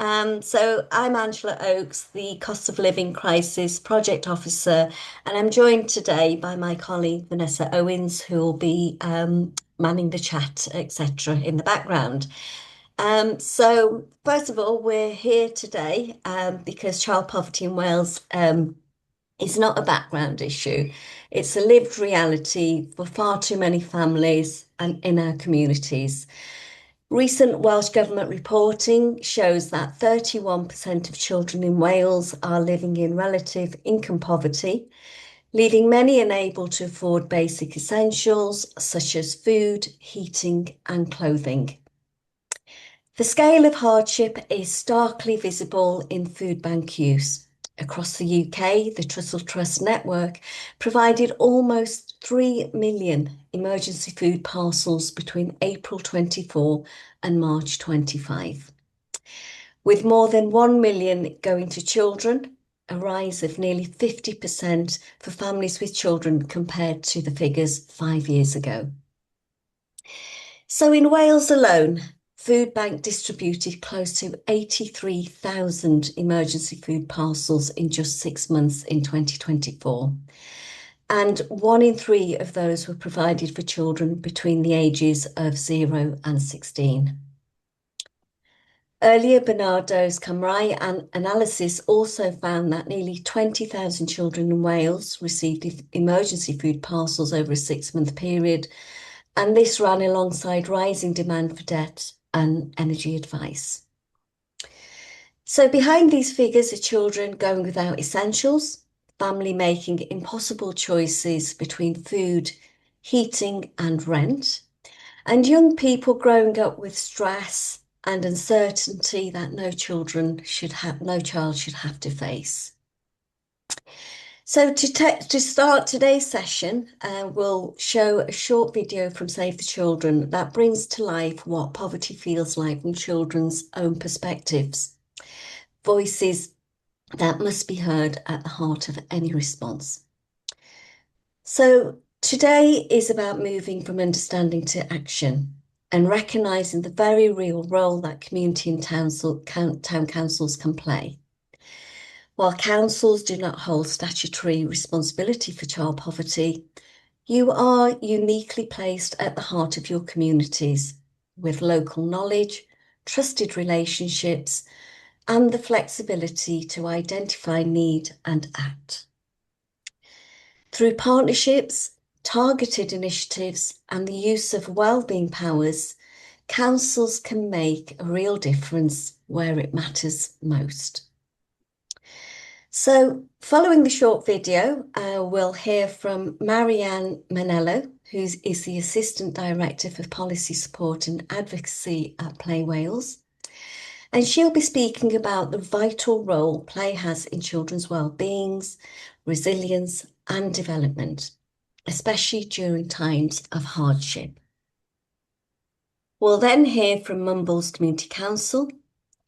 So I'm Angela Oakes, the Cost of Living Crisis Project Officer, and I'm joined today by my colleague Vanessa Owens, who will be manning the chat, etc., in the background. So first of all, we're here today because child poverty in Wales is not a background issue. It's a lived reality for far too many families and in our communities. Recent Welsh Government reporting shows that 31% of children in Wales are living in relative income poverty, leaving many unable to afford basic essentials such as food, heating, and clothing. The scale of hardship is starkly visible in food bank use. Across the UK, the Trussell Trust network provided almost 3 million emergency food parcels between April 24 and March 25, with more than 1 million going to children, a rise of nearly 50% for families with children compared to the figures 5 years ago. So in Wales alone, Food Bank distributed close to 83,000 emergency food parcels in just 6 months in 2024. And 1 in 3 of those were provided for children between the ages of 0 and 16. Earlier, Bernardo's Cymrae analysis also found that nearly 20,000 children in Wales received emergency food parcels over a 6-month period, and this ran alongside rising demand for debt and energy advice. So behind these figures are children going without essentials, family making impossible choices between food, heating and rent, and young people growing up with stress and uncertainty that no child should have to face. So to start today's session, we'll show a short video from Save the Children that brings to life what poverty feels like from children's own perspectives, voices that must be heard at the heart of any response. So today is about moving from understanding to action and recognising the very real role that community and town councils can play. While councils do not hold statutory responsibility for child poverty, you are uniquely placed at the heart of your communities with local knowledge, trusted relationships, and the flexibility to identify need and act. Through partnerships, targeted initiatives, and the use of wellbeing powers, councils can make a real difference where it matters most. So following the short video, we'll hear from Marianne Manello, who is the Assistant Director for Policy Support and Advocacy at Play Wales. And she'll be speaking about the vital role play has in children's well-beings, resilience and development, especially during times of hardship. We'll then hear from Mumbles Community Council,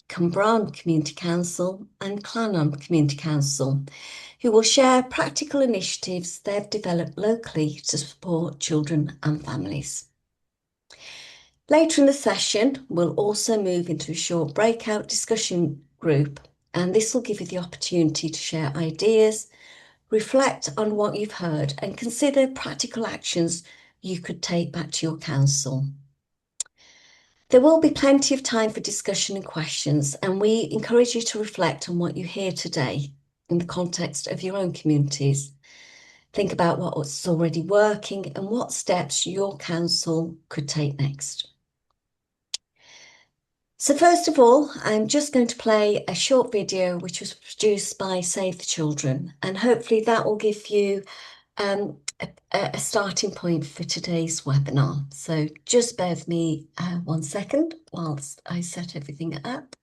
Cwmbran Community Council and Llannon Community Council, who will share practical initiatives they've developed locally to support children and families. Later in the session, we'll also move into a short breakout discussion group, and this will give you the opportunity to share ideas, reflect on what you've heard, and consider practical actions you could take back to your council. There will be plenty of time for discussion and questions, and we encourage you to reflect on what you hear today in the context of your own communities. Think about what's already working and what steps your council could take next. So first of all, I'm just going to play a short video which was produced by Save the Children, and hopefully that will give you a starting point for today's webinar. So just bear with me 1 second whilst I set everything up.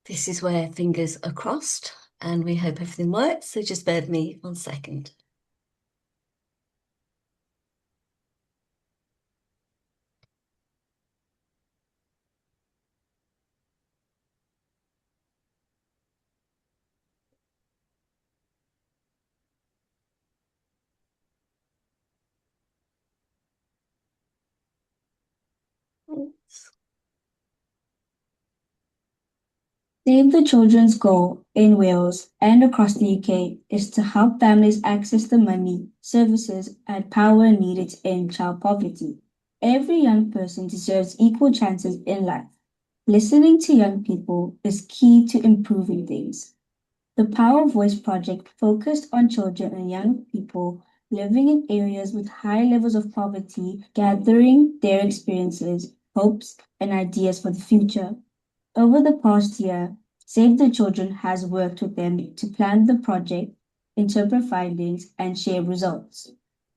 This is where fingers are crossed and we hope everything works. So just bear with me 1 second. Oops. Save the Children's goal in Wales and across the UK is to help families access the money, services, and power needed to end child poverty. Every young person deserves equal chances in life. Listening to young people is key to improving things. The Power Voice project focused on children and young people living in areas with high levels of poverty, gathering their experiences, hopes, and ideas for the future. Over the past year, Save the Children has worked with them to plan the project, interpret findings, and share results.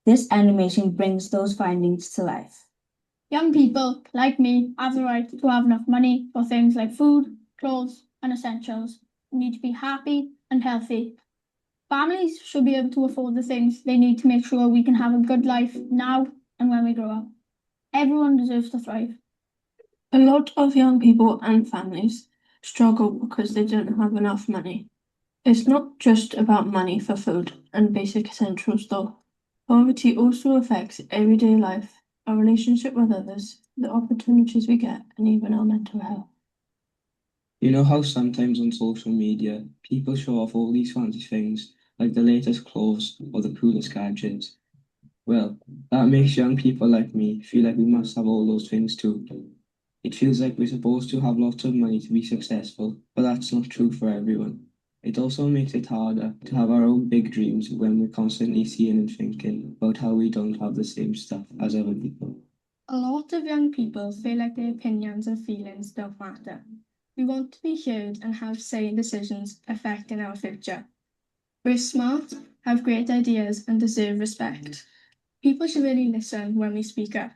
This animation brings those findings to life. Young people, like me, have the right to have enough money for things like food, clothes, and essentials. We need to be happy and healthy. Families should be able to afford the things they need to make sure we can have a good life now and when we grow up. Everyone deserves to thrive. A lot of young people and families struggle because they don't have enough money. It's not just about money for food and basic essentials, though. Poverty also affects everyday life, our relationship with others, the opportunities we get, and even our mental health. You know how sometimes on social media people show off all these fancy things, like the latest clothes or the coolest gadgets? Well, that makes young people like me feel like we must have all those things too. It feels like we're supposed to have lots of money to be successful, but that's not true for everyone. It also makes it harder to have our own big dreams when we're constantly seeing and thinking about how we don't have the same stuff as other people. A lot of young people feel like their opinions and feelings don't matter. We want to be heard and have say in decisions affecting our future. We're smart, have great ideas, and deserve respect. People should really listen when we speak up.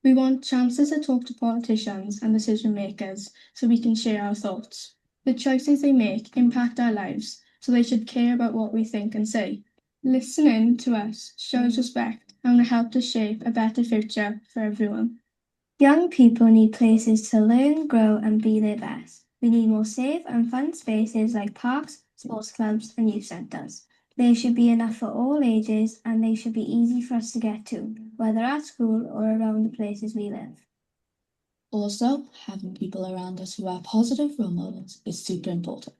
We want chances to talk to politicians and decision makers so we can share our thoughts. The choices they make impact our lives, so they should care about what we think and say. Listening to us shows respect and will help to shape a better future for everyone. Young people need places to learn, grow, and be their best. We need more safe and fun spaces like parks, sports clubs, and youth centres. There should be enough for all ages, and they should be easy for us to get to, whether at school or around the places we live. Also, having people around us who are positive role models is super important.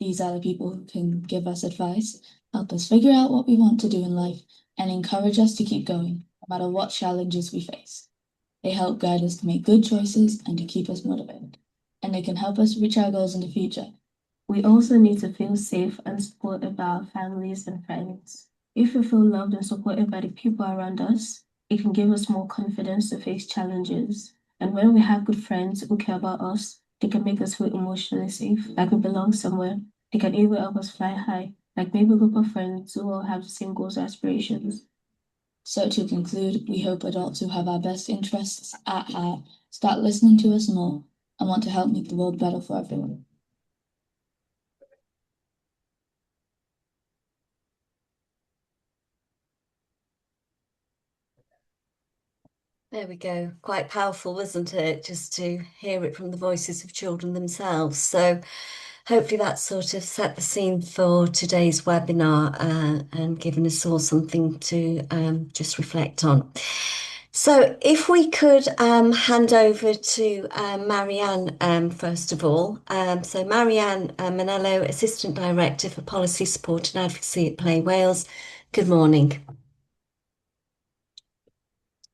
These are the people who can give us advice, help us figure out what we want to do in life, and encourage us to keep going, no matter what challenges we face. They help guide us to make good choices and to keep us motivated. And they can help us reach our goals in the future. We also need to feel safe and supported by our families and friends. If we feel loved and supported by the people around us, it can give us more confidence to face challenges. And when we have good friends who care about us, they can make us feel emotionally safe, like we belong somewhere. They can even help us fly high, like maybe a group of friends who all have the same goals or aspirations. So to conclude, we hope adults who have our best interests at heart start listening to us more and want to help make the world better for everyone. There we go. Quite powerful, wasn't it? Just to hear it from the voices of children themselves. So hopefully that sort of set the scene for today's webinar and given us all something to just reflect on. So if we could hand over to Marianne first of all. So Marianne Manello, Assistant Director for Policy Support and Advocacy at Play Wales. Good morning.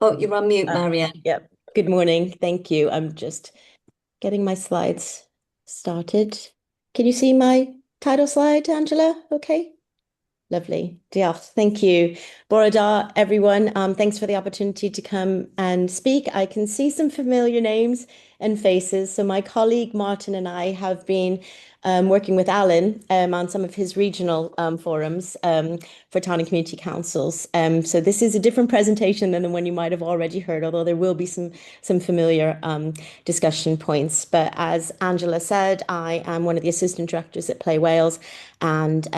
Oh, you're on mute, Marianne. Yep. Good morning. Thank you. I'm just getting my slides started. Can you see my title slide, Angela? Okay. Lovely. Diolch. Thank you. Bore da, everyone. Thanks for the opportunity to come and speak. I can see some familiar names and faces. So my colleague Martin and I have been working with Alan on some of his regional forums for town and community councils. So this is a different presentation than the one you might have already heard, although there will be some familiar discussion points. But as Angela said, I am one of the assistant directors at Play Wales, and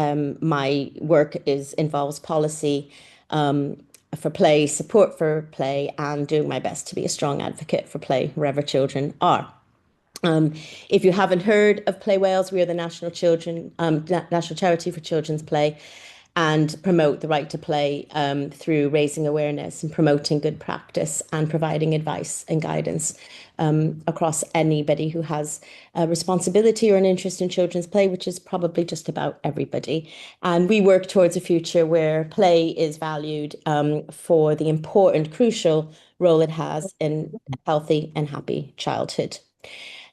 my work involves policy for play, support for play, and doing my best to be a strong advocate for play wherever children are. If you haven't heard of Play Wales, we are the national charity for children's play. and promote the right to play through raising awareness and promoting good practice and providing advice and guidance across anybody who has a responsibility or an interest in children's play, which is probably just about everybody. And we work towards a future where play is valued for the important, crucial role it has in a healthy and happy childhood.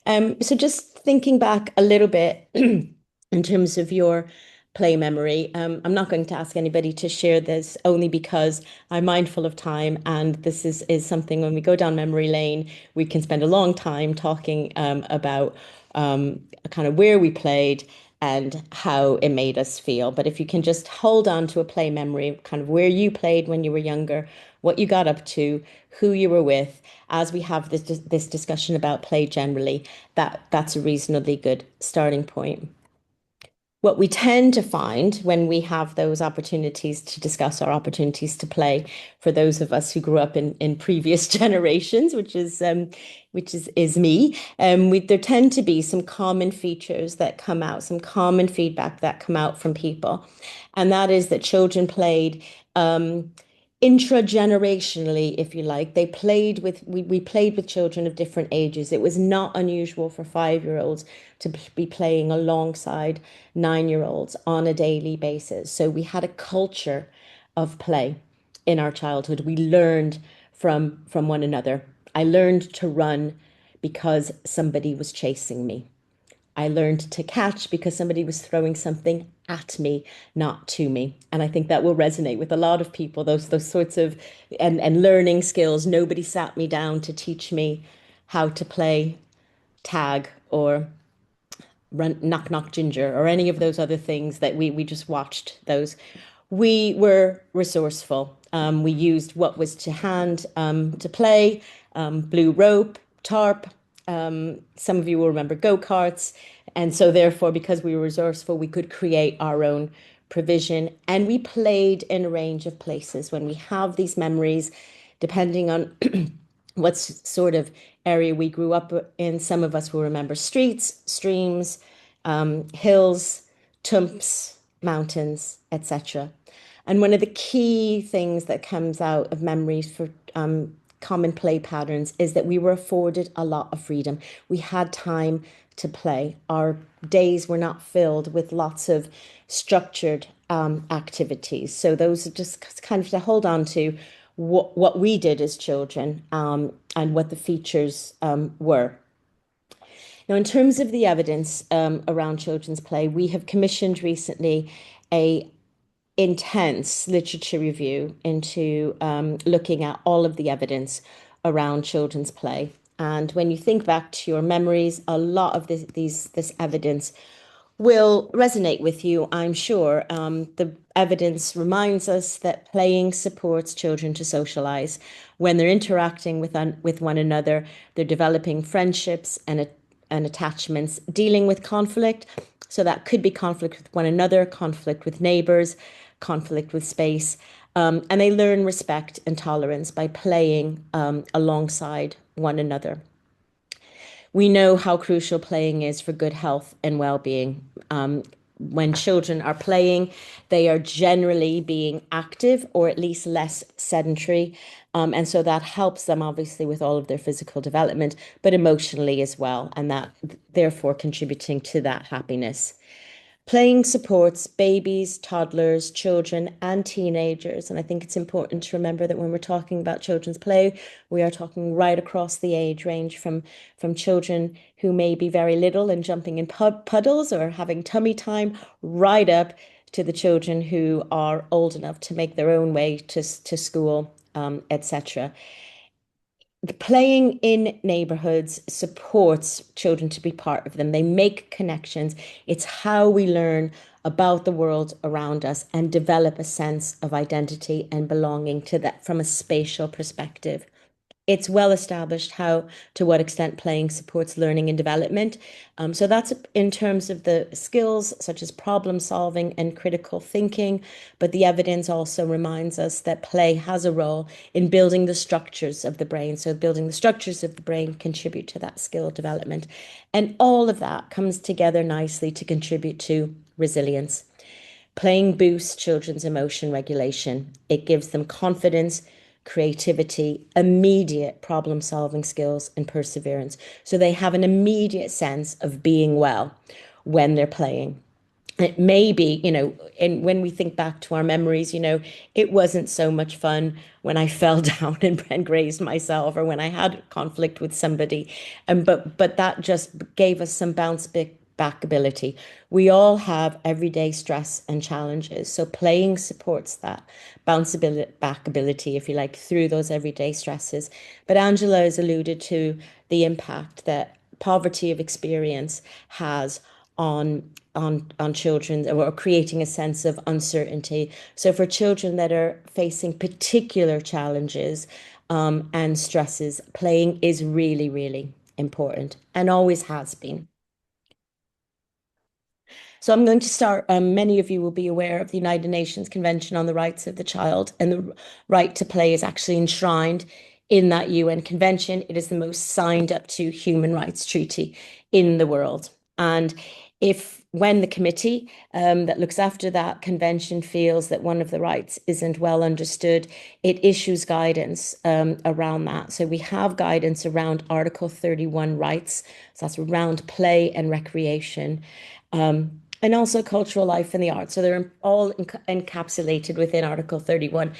So just thinking back a little bit in terms of your play memory, I'm not going to ask anybody to share this only because I'm mindful of time, and this is something when we go down memory lane, we can spend a long time talking about kind of where we played and how it made us feel. But if you can just hold on to a play memory, kind of where you played when you were younger, what you got up to, who you were with, as we have this discussion about play generally, that's a reasonably good starting point. What we tend to find when we have those opportunities to discuss our opportunities to play, for those of us who grew up in previous generations, which is me, there tend to be some common features that come out, some common feedback that come out from people, and that is that children played intragenerationally, if you like. They played with we played with children of different ages. It was not unusual for 5-year-olds to be playing alongside 9-year-olds on a daily basis. So we had a culture of play in our childhood. We learned from one another. I learned to run because somebody was chasing me. I learned to catch because somebody was throwing something at me, not to me. And I think that will resonate with a lot of people, those sorts of and learning skills. Nobody sat me down to teach me how to play tag or run knock knock ginger or any of those other things that we just watched those. We were resourceful. We used what was to hand to play, blue rope, tarp. Some of you will remember go-karts. And so therefore, because we were resourceful, we could create our own provision. And we played in a range of places. When we have these memories, depending on what sort of area we grew up in, some of us will remember streets, streams, hills, tumps, mountains, etc. And one of the key things that comes out of memories for common play patterns is that we were afforded a lot of freedom. We had time to play. Our days were not filled with lots of structured activities. So those are just kind of to hold on to what we did as children and what the features were. Now, in terms of the evidence around children's play, we have commissioned recently a intense literature review into looking at all of the evidence around children's play. And when you think back to your memories, a lot of this evidence will resonate with you, I'm sure. The evidence reminds us that playing supports children to socialize. When they're interacting with one another, they're developing friendships and attachments, dealing with conflict. So that could be conflict with one another, conflict with neighbors, conflict with space. And they learn respect and tolerance by playing alongside one another. We know how crucial playing is for good health and well-being. When children are playing, they are generally being active or at least less sedentary. And so that helps them obviously with all of their physical development, but emotionally as well. And that therefore contributing to that happiness. Playing supports babies, toddlers, children, and teenagers. And I think it's important to remember that when we're talking about children's play, we are talking right across the age range from children who may be very little and jumping in puddles or having tummy time, right up to the children who are old enough to make their own way to school, etc. Playing in neighborhoods supports children to be part of them. They make connections. It's how we learn about the world around us and develop a sense of identity and belonging to that from a spatial perspective. It's well established how, to what extent playing supports learning and development. So that's in terms of the skills such as problem solving and critical thinking. But the evidence also reminds us that play has a role in building the structures of the brain. So building the structures of the brain contribute to that skill development. And all of that comes together nicely to contribute to resilience. Playing boosts children's emotion regulation. It gives them confidence, creativity, immediate problem solving skills, and perseverance. So they have an immediate sense of being well when they're playing. It may be, and when we think back to our memories, it wasn't so much fun when I fell down and grazed myself, or when I had conflict with somebody. But that just gave us some back ability. We all have everyday stress and challenges. So playing supports that back ability, if you like, through those everyday stresses. But Angela has alluded to the impact that poverty of experience has on children, or creating a sense of uncertainty. So for children that are facing particular challenges and stresses, playing is really, really important, and always has been. So I'm going to start. Many of you will be aware of the United Nations Convention on the Rights of the Child, and the right to play is actually enshrined in that UN convention. It is the most signed up to human rights treaty in the world. And when the committee that looks after that convention feels that one of the rights isn't well understood, it issues guidance around that. So we have guidance around Article 31 rights. So that's around play and recreation. And also cultural life and the arts. So they're all encapsulated within Article 31.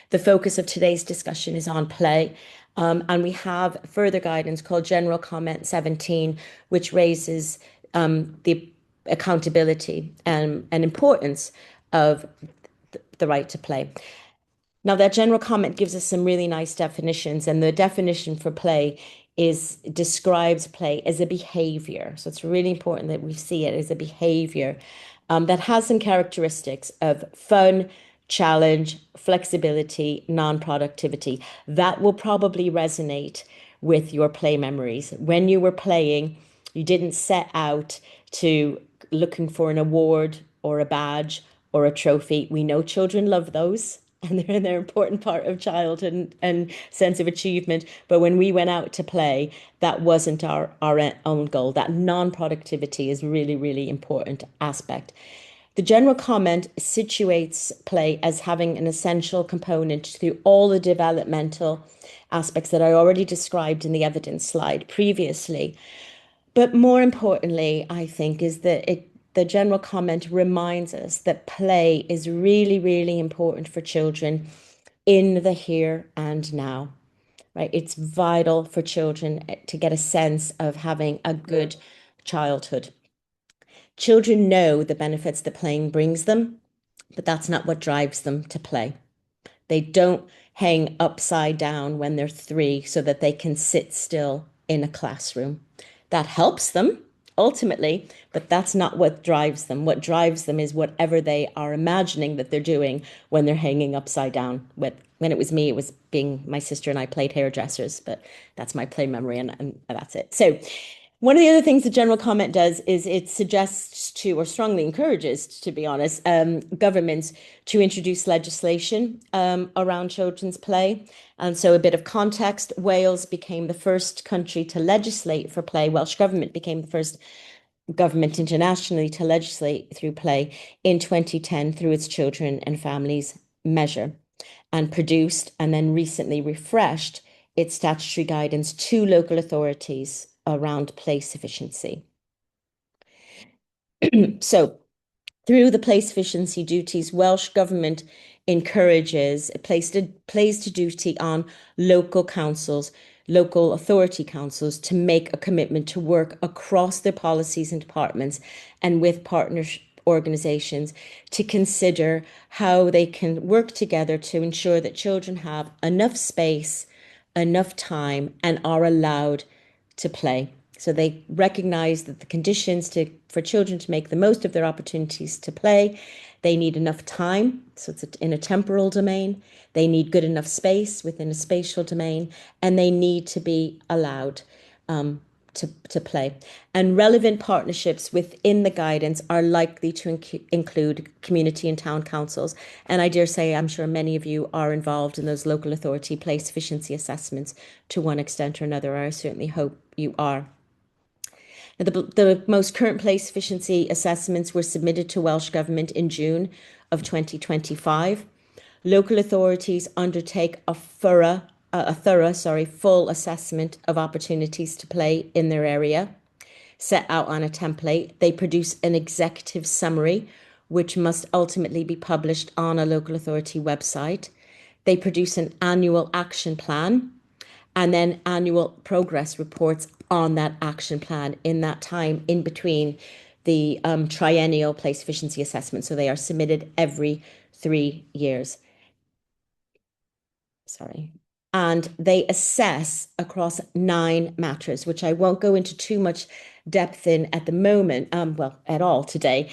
The focus of today's discussion is on play. And we have further guidance called General Comment 17, which raises the accountability and importance of the right to play. Now, that general comment gives us some really nice definitions, and the definition for play describes play as a behavior. So it's really important that we see it as a behavior that has some characteristics of fun, challenge, flexibility, non-productivity. That will probably resonate with your play memories. When you were playing, you didn't set out to looking for an award or a badge or a trophy. We know children love those, and they're an important part of childhood and sense of achievement. But when we went out to play, that wasn't our own goal. That non-productivity is really, really important aspect. The general comment situates play as having an essential component through all the developmental aspects that I already described in the evidence slide previously. But more importantly, I think, is that the general comment reminds us that play is really, really important for children in the here and now, right? It's vital for children to get a sense of having a good childhood. Children know the benefits that playing brings them, but that's not what drives them to play. They don't hang upside down when they're 3 so that they can sit still in a classroom. That helps them ultimately, but that's not what drives them. What drives them is whatever they are imagining that they're doing when they're hanging upside down. When it was me, it was being my sister and I played hairdressers, but that's my play memory, and that's it. So one of the other things the general comment does is it suggests to, or strongly encourages, to be honest, governments to introduce legislation around children's play. And so a bit of context, Wales became the first country to legislate for play. Welsh Government became the first government internationally to legislate through play in 2010 through its Children and Families measure, and produced and then recently refreshed its statutory guidance to local authorities around play sufficiency. So through the play sufficiency duties, Welsh Government encourages, plays to duty on local councils, local authority councils, to make a commitment to work across their policies and departments and with partner organisations to consider how they can work together to ensure that children have enough space, enough time, and are allowed to play. So they recognise that the conditions for children to make the most of their opportunities to play, they need enough time, so it's in a temporal domain, they need good enough space within a spatial domain, and they need to be allowed to play. And relevant partnerships within the guidance are likely to include community and town councils. And I dare say, I'm sure many of you are involved in those local authority play sufficiency assessments to one extent or another, or I certainly hope you are. The most current place efficiency assessments were submitted to Welsh Government in June of 2025. Local authorities undertake a thorough, full assessment of opportunities to play in their area, set out on a template. They produce an executive summary, which must ultimately be published on a local authority website. They produce an annual action plan and then annual progress reports on that action plan in that time in between the triennial place efficiency assessment. So they are submitted every 3 years. And they assess across 9 matters, which I won't go into too much depth in at the moment, well, at all today,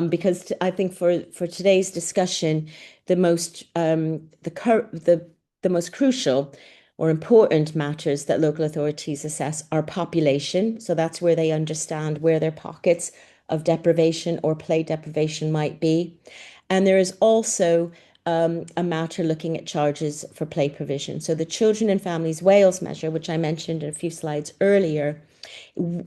because I think for today's discussion, the most crucial or important matters that local authorities assess are population. So that's where they understand where their pockets of deprivation or play deprivation might be. And there is also a matter looking at charges for play provision. So the Children and Families Wales measure, which I mentioned in a few slides earlier,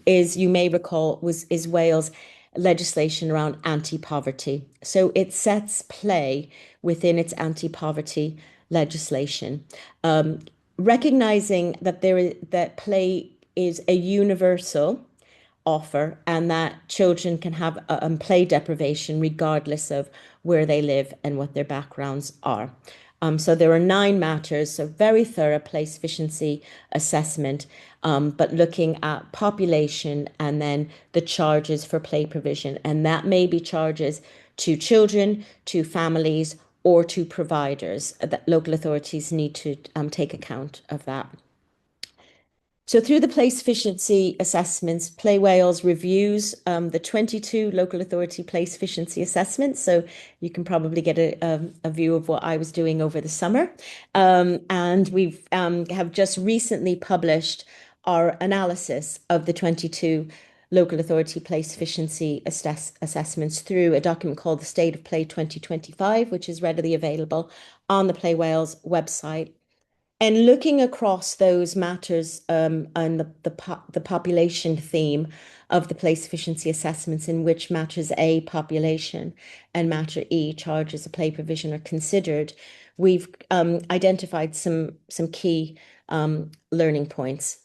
is, you may recall, is Wales legislation around anti-poverty. So it sets play within its anti-poverty legislation, recognizing that that play is a universal offer and that children can have play deprivation regardless of where they live and what their backgrounds are. So there are 9 matters, so very thorough place efficiency assessment, but looking at population and then the charges for play provision. And that may be charges to children, to families, or to providers. That local authorities need to take account of that. So through the place efficiency assessments, Play Wales reviews the 22 local authority place efficiency assessments. So you can probably get a view of what I was doing over the summer. And we've have just recently published our analysis of the 22 local authority place efficiency assessments through a document called the State of Play 2025, which is readily available on the Play Wales website. And looking across those matters and the population theme of the place efficiency assessments, in which matters A, population, and matter E, charges of play provision, are considered, we've identified some key learning points.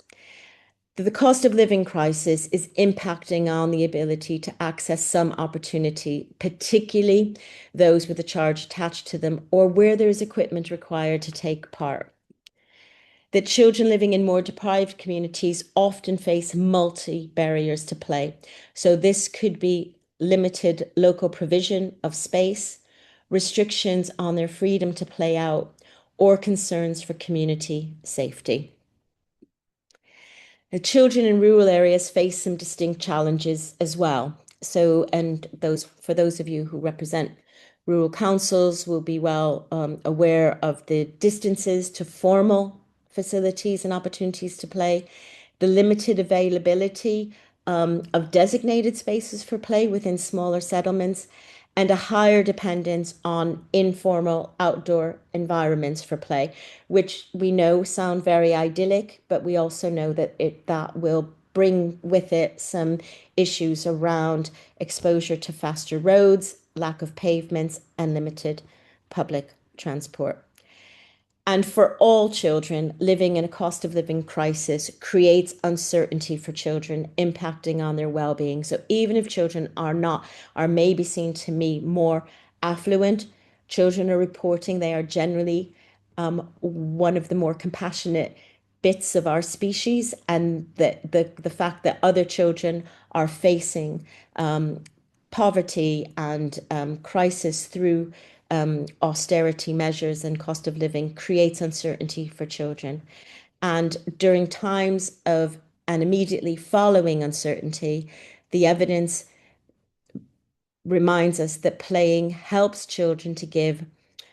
The cost of living crisis is impacting on the ability to access some opportunity, particularly those with a charge attached to them or where there is equipment required to take part. That children living in more deprived communities often face multi-barriers to play. So this could be limited local provision of space, restrictions on their freedom to play out, or concerns for community safety. The children in rural areas face some distinct challenges as well. So, and for those of you who represent rural councils will be well aware of the distances to formal facilities and opportunities to play, the limited availability of designated spaces for play within smaller settlements, and a higher dependence on informal outdoor environments for play, which we know sound very idyllic, but we also know that that will bring with it some issues around exposure to faster roads, lack of pavements, and limited public transport. And for all children, living in a cost of living crisis creates uncertainty for children, impacting on their well-being. So even if children are maybe seen to me more affluent, children are reporting they are generally one of the more compassionate bits of our species, and the fact that other children are facing poverty and crisis through austerity measures and cost of living creates uncertainty for children. And during times of and immediately following uncertainty, the evidence reminds us that playing helps children to gain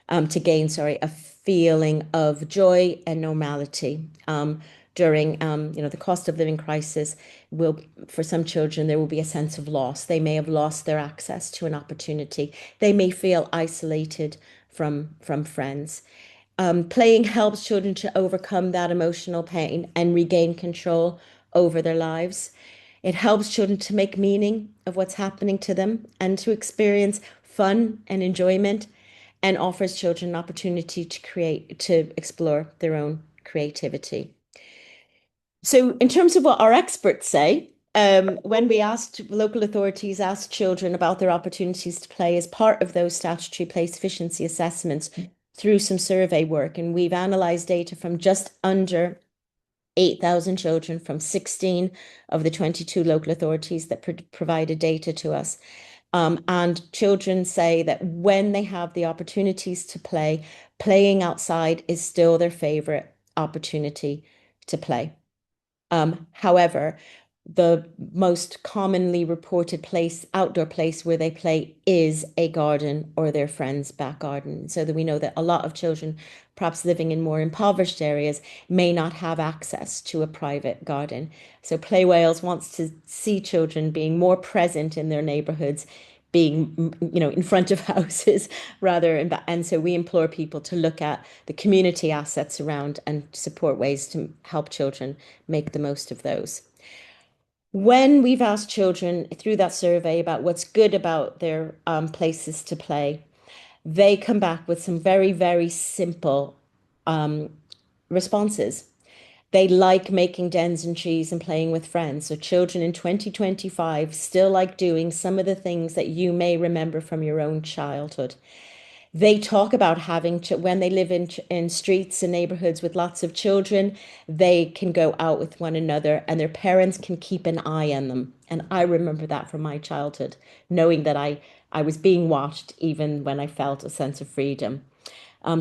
a feeling of joy and normality. During the cost of living crisis, for some children there will be a sense of loss. They may have lost their access to an opportunity. They may feel isolated from friends. Playing helps children to overcome that emotional pain and regain control over their lives. It helps children to make meaning of what's happening to them and to experience fun and enjoyment, and offers children an opportunity to explore their own creativity. So in terms of what our experts say, when local authorities asked children about their opportunities to play as part of those statutory play sufficiency assessments through some survey work, and we've analysed data from just under 8,000 children from 16 of the 22 local authorities that provided data to us. And children say that when they have the opportunities to play, playing outside is still their favourite opportunity to play. However, the most commonly reported outdoor place where they play is a garden or their friend's back garden. So that we know that a lot of children, perhaps living in more impoverished areas, may not have access to a private garden. So Play Wales wants to see children being more present in their neighbourhoods, being, in front of houses and so we implore people to look at the community assets around and support ways to help children make the most of those. When we've asked children through that survey about what's good about their places to play, they come back with some very, very simple responses. They like making dens and trees and playing with friends. So children in 2025 still like doing some of the things that you may remember from your own childhood. They talk about having to, when they live in streets and neighborhoods with lots of children, they can go out with one another and their parents can keep an eye on them. And I remember that from my childhood, knowing that I was being watched even when I felt a sense of freedom.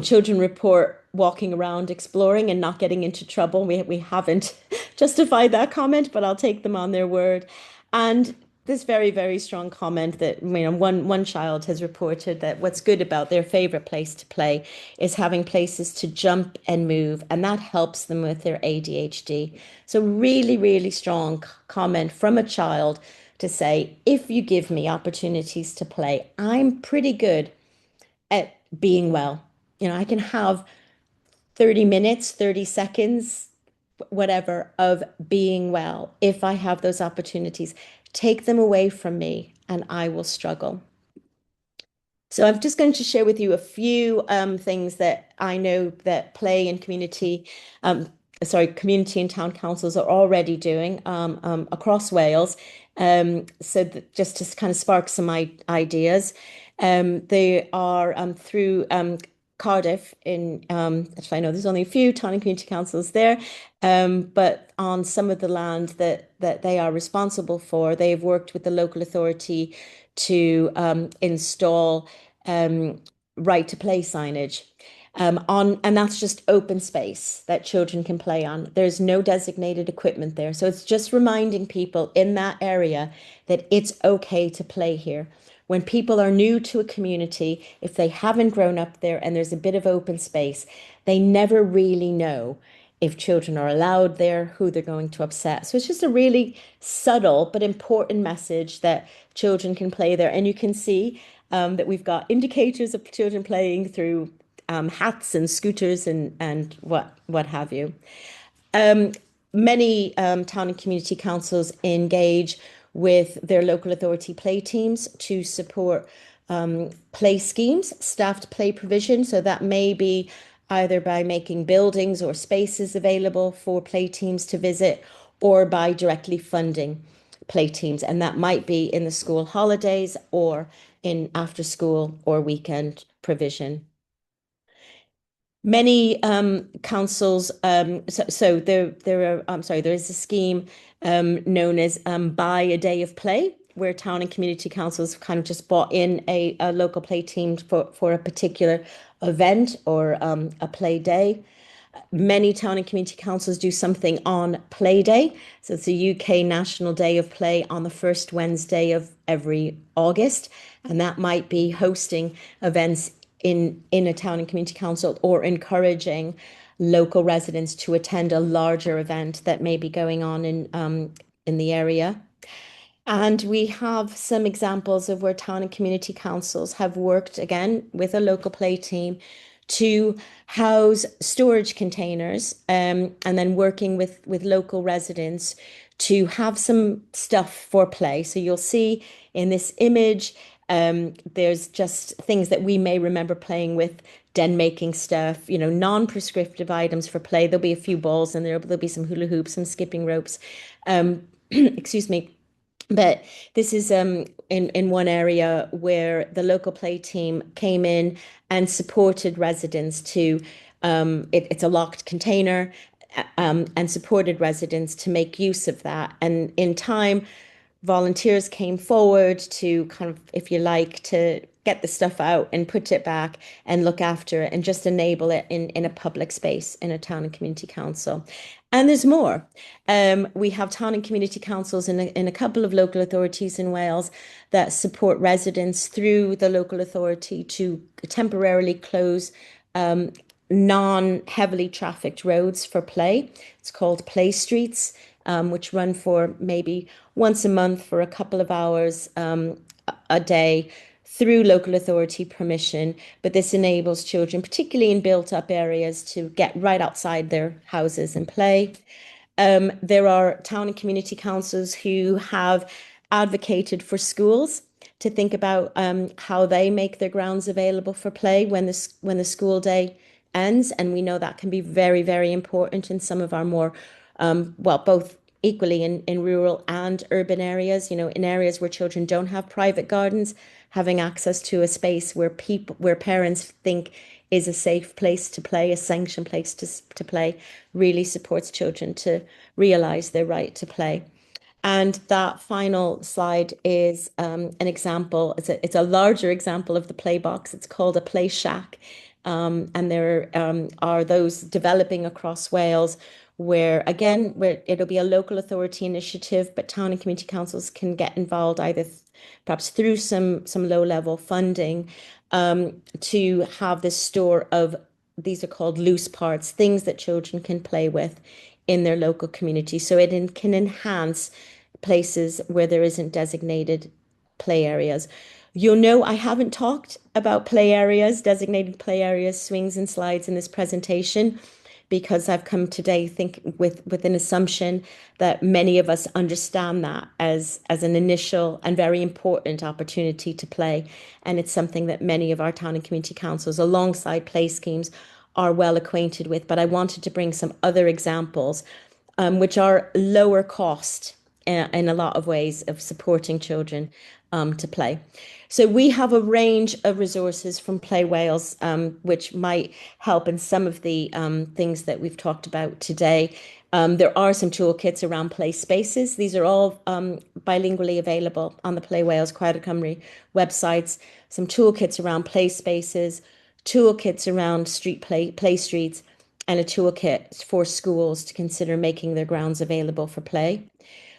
Children report walking around exploring and not getting into trouble. We haven't justified that comment, but I'll take them on their word. And this very, very strong comment that one child has reported that what's good about their favorite place to play is having places to jump and move, and that helps them with their ADHD. So really, really strong comment from a child to say, if you give me opportunities to play, I'm pretty good at being well. I can have 30 minutes, 30 seconds, whatever, of being well. If I have those opportunities, take them away from me and I will struggle. So I'm just going to share with you a few things that I know that play and community and town councils are already doing across Wales. Just to kind of spark some ideas, they are through Cardiff actually I know there's only a few town and community councils there, but on some of the land that they are responsible for, they've worked with the local authority to install right to play signage. And that's just open space that children can play on. There's no designated equipment there. So it's just reminding people in that area that it's okay to play here. When people are new to a community, if they haven't grown up there and there's a bit of open space, they never really know if children are allowed there, who they're going to upset. So it's just a really subtle but important message that children can play there. And you can see that we've got indicators of children playing through hats and scooters and what have you. Many town and community councils engage with their local authority play teams to support play schemes, staffed play provision. So that may be either by making buildings or spaces available for play teams to visit, or by directly funding play teams. And that might be in the school holidays or in after school or weekend provision. Many councils, there is a scheme known as Buy a Day of Play, where town and community councils kind of just bought in a local play team for a particular event or a play day. Many town and community councils do something on Play Day. So it's the UK National Day of Play on the first Wednesday of every August. And that might be hosting events in a town and community council, or encouraging local residents to attend a larger event that may be going on in the area. And we have some examples of where town and community councils have worked again with a local play team to house storage containers, and then working with local residents to have some stuff for play. So you'll see in this image, there's just things that we may remember playing with, den making stuff, non-prescriptive items for play. There'll be a few balls in there, but there'll be some hula hoops, some skipping ropes. Excuse me. But this is in one area where the local play team came in and supported residents to, it's a locked container, and supported residents to make use of that. And in time, volunteers came forward to kind of, if you like, to get the stuff out and put it back and look after it and just enable it in a public space in a town and community council. And there's more. We have town and community councils in a couple of local authorities in Wales that support residents through the local authority to temporarily close non-heavily trafficked roads for play. It's called play streets, which run for maybe once a month for a couple of hours a day through local authority permission. But this enables children, particularly in built-up areas, to get right outside their houses and play. There are town and community councils who have advocated for schools to think about how they make their grounds available for play when the school day ends. And we know that can be very, very important in some of our more, both equally in rural and urban areas, in areas where children don't have private gardens, having access to a space where parents think is a safe place to play, a sanctioned place to play, really supports children to realize their right to play. And that final slide is an example. It's a larger example of the play box. It's called a play shack. And there are those developing across Wales where it'll be a local authority initiative, but town and community councils can get involved either perhaps through some low-level funding to have this store of, these are called loose parts, things that children can play with in their local community. So it can enhance places where there isn't designated play areas. You'll know I haven't talked about play areas, designated play areas, swings and slides in this presentation, because I've come today with an assumption that many of us understand that as an initial and very important opportunity to play. And it's something that many of our town and community councils alongside play schemes are well acquainted with. But I wanted to bring some other examples which are lower cost in a lot of ways of supporting children to play. So we have a range of resources from Play Wales, which might help in some of the things that we've talked about today. There are some toolkits around play spaces. These are all bilingually available on the Play Wales Credit Cymru websites. Some toolkits around play spaces, toolkits around play streets, and a toolkit for schools to consider making their grounds available for play.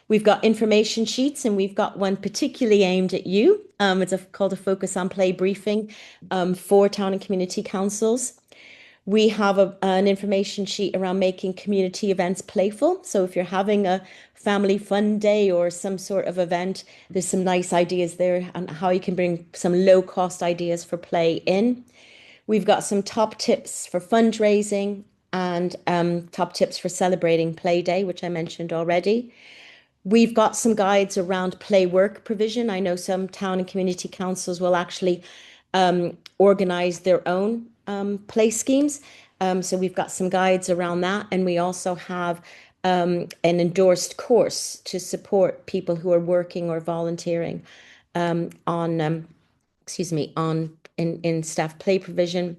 We've got information sheets, and we've got one particularly aimed at you. It's called a Focus on Play briefing for town and community councils. We have an information sheet around making community events playful. So if you're having a family fun day or some sort of event, there's some nice ideas there on how you can bring some low-cost ideas for play in. We've got some top tips for fundraising and top tips for celebrating Play Day, which I mentioned already. We've got some guides around play work provision. I know some town and community councils will actually organize their own play schemes. So we've got some guides around that. And we also have an endorsed course to support people who are working or volunteering in staff play provision.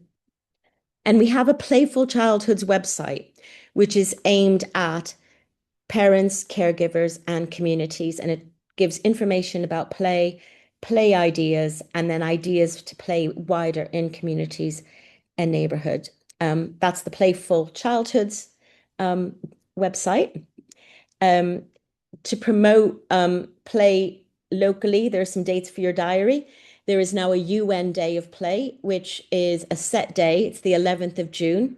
And we have a Playful Childhoods website, which is aimed at parents, caregivers, and communities. And it gives information about play ideas, and then ideas to play wider in communities and neighborhood. That's the Playful Childhoods website. To promote play locally, there are some dates for your diary. There is now a UN Day of Play, which is a set day. It's the 11th of June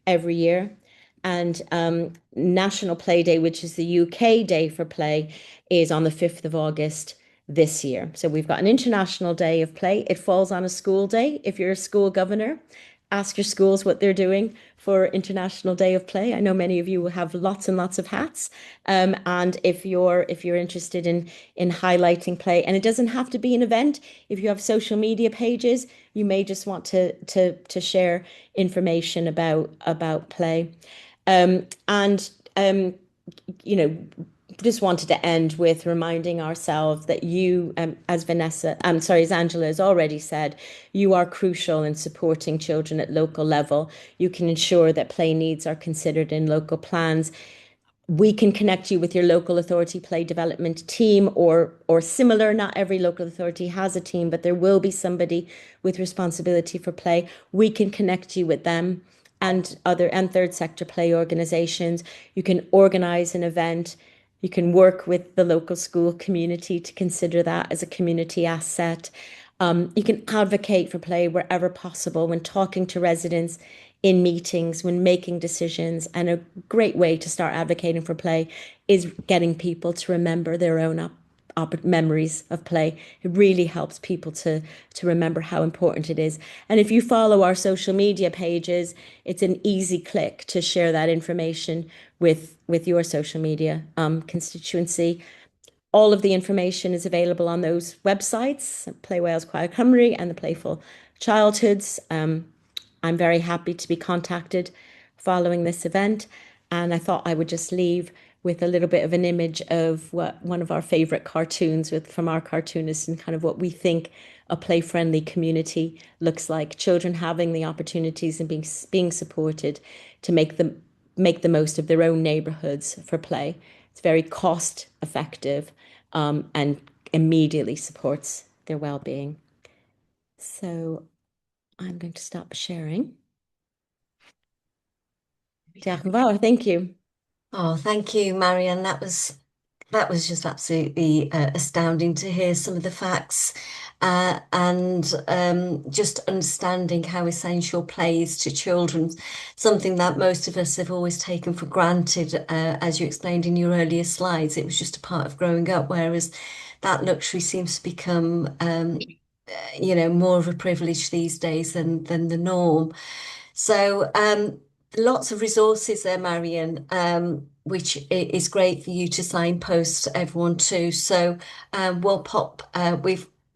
every year. And National Play Day, which is the UK Day for Play, is on the 5th of August this year. So we've got an International Day of Play. It falls on a school day if you're a school governor. ask your schools what they're doing for International Day of Play. I know many of you will have lots and lots of hats. And if you're interested in highlighting play, and it doesn't have to be an event. If you have social media pages, you may just want to share information about play. And you know, just wanted to end with reminding ourselves that you, as as Angela has already said, you are crucial in supporting children at local level. You can ensure that play needs are considered in local plans. We can connect you with your local authority play development team or similar. Not every local authority has a team, but there will be somebody with responsibility for play. We can connect you with them and other and third sector play organizations. You can organize an event. You can work with the local school community to consider that as a community asset. You can advocate for play wherever possible when talking to residents in meetings, when making decisions. And a great way to start advocating for play is getting people to remember their own memories of play. It really helps people to remember how important it is. And if you follow our social media pages, it's an easy click to share that information with your social media constituency. All of the information is available on those websites, Play Wales Choir Cymru and the Playful Childhoods. I'm very happy to be contacted following this event. And I thought I would just leave with a little bit of an image of what one of our favorite cartoons from our cartoonists and kind of what we think a play-friendly community looks like. Children having the opportunities and being supported to make the most of their own neighborhoods for play. It's very cost effective and immediately supports their well-being. So I'm going to stop sharing. Diolch yn fawr. Thank you. Oh, thank you, Marianne. That was just absolutely astounding to hear some of the facts and just understanding how essential play is to children, something that most of us have always taken for granted. As you explained in your earlier slides, it was just a part of growing up, whereas that luxury seems to become, more of a privilege these days than the norm. So lots of resources there, Marion, which is great for you to signpost everyone to. So we'll pop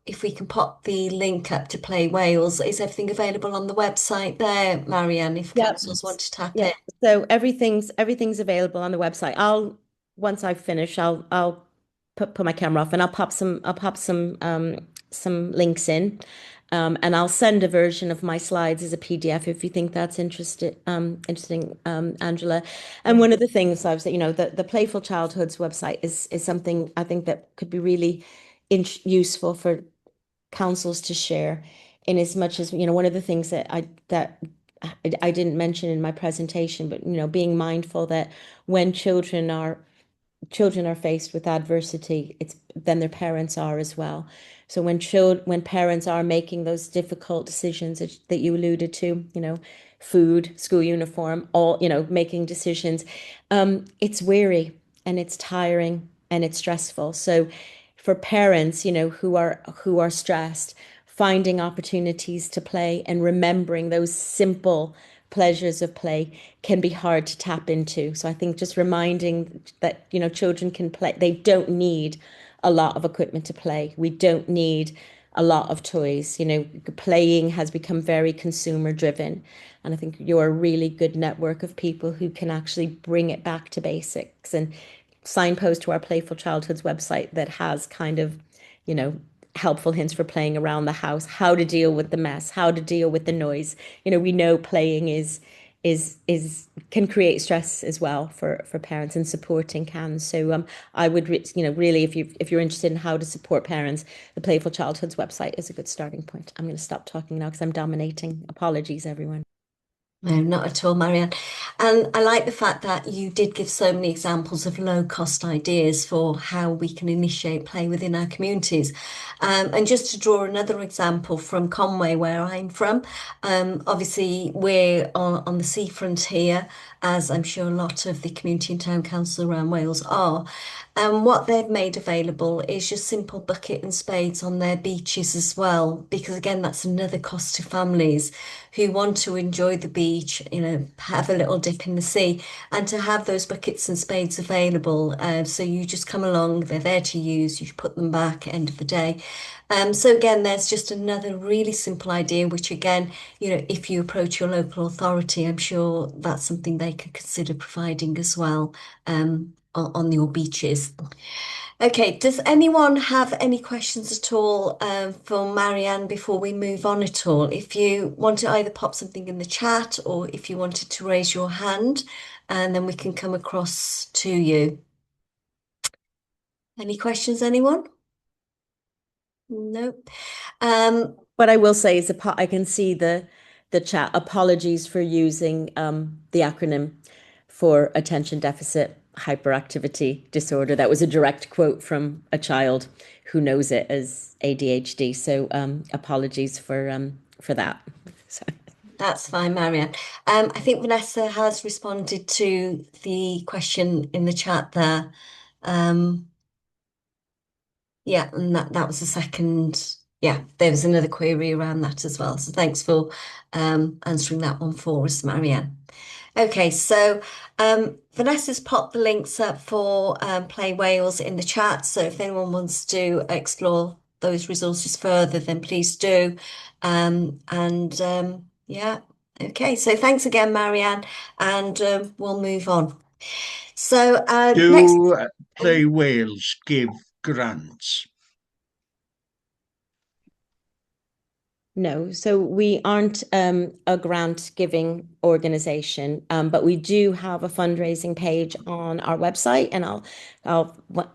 if we can pop the link up to Play Wales. Is everything available on the website there, Marianne, if councils want to tap it? So everything's available on the website. Once I finish, I'll put my camera off and I'll pop some links in. And I'll send a version of my slides as a PDF if you think that's interesting, Angela. And one of the things I've said, the Playful Childhoods website is something I think that could be really useful for councils to share. In as much as one of the things that I didn't mention in my presentation, but being mindful that when children are faced with adversity, then their parents are as well. So when parents are making those difficult decisions that you alluded to, food, school uniform, all, making decisions, it's weary and it's tiring and it's stressful. So for parents, who are stressed, finding opportunities to play and remembering those simple pleasures of play can be hard to tap into. So I think just reminding that, children can play. They don't need a lot of equipment to play. We don't need a lot of toys. Playing has become very consumer driven. And I think you're a really good network of people who can actually bring it back to basics and signpost to our Playful Childhoods website that has kind of, helpful hints for playing around the house, how to deal with the mess, how to deal with the noise. We know playing can create stress as well for parents, and supporting can. So I would really, if you're interested in how to support parents, the Playful Childhoods website is a good starting point. I'm going to stop talking now because I'm dominating. Apologies, everyone. No, not at all, Marianne. And I like the fact that you did give so many examples of low cost ideas for how we can initiate play within our communities. And just to draw another example from Conway, where I'm from, obviously we're on the seafront here, as I'm sure a lot of the community and town council around Wales are. And what they've made available is just simple bucket and spades on their beaches as well, because again, that's another cost to families who want to enjoy the beach, have a little dip in the sea, and to have those buckets and spades available. So you just come along, they're there to use, you put them back, end of the day. So again, there's just another really simple idea, which again, if you approach your local authority, I'm sure that's something they could consider providing as well, on your beaches. Okay, does anyone have any questions at all for Marianne before we move on at all? If you want to either pop something in the chat or if you wanted to raise your hand, and then we can come across to you. Any questions, anyone? No. What I will say is I can see the chat. Apologies for using the acronym for attention deficit hyperactivity disorder. That was a direct quote from a child who knows it as ADHD. So apologies for that. So. That's fine, Marianne. I think Vanessa has responded to the question in the chat there. Yeah, and that was the second. Yeah, there was another query around that as well. So thanks for answering that one for us, Marianne. Okay, so Vanessa's popped the links up for Play Wales in the chat. So if anyone wants to explore those resources further, then please do. Yeah, okay. So thanks again, Marianne, and we'll move on. So next. Do Play Wales give grants? No, so we aren't a grant giving organization, but we do have a fundraising page on our website, and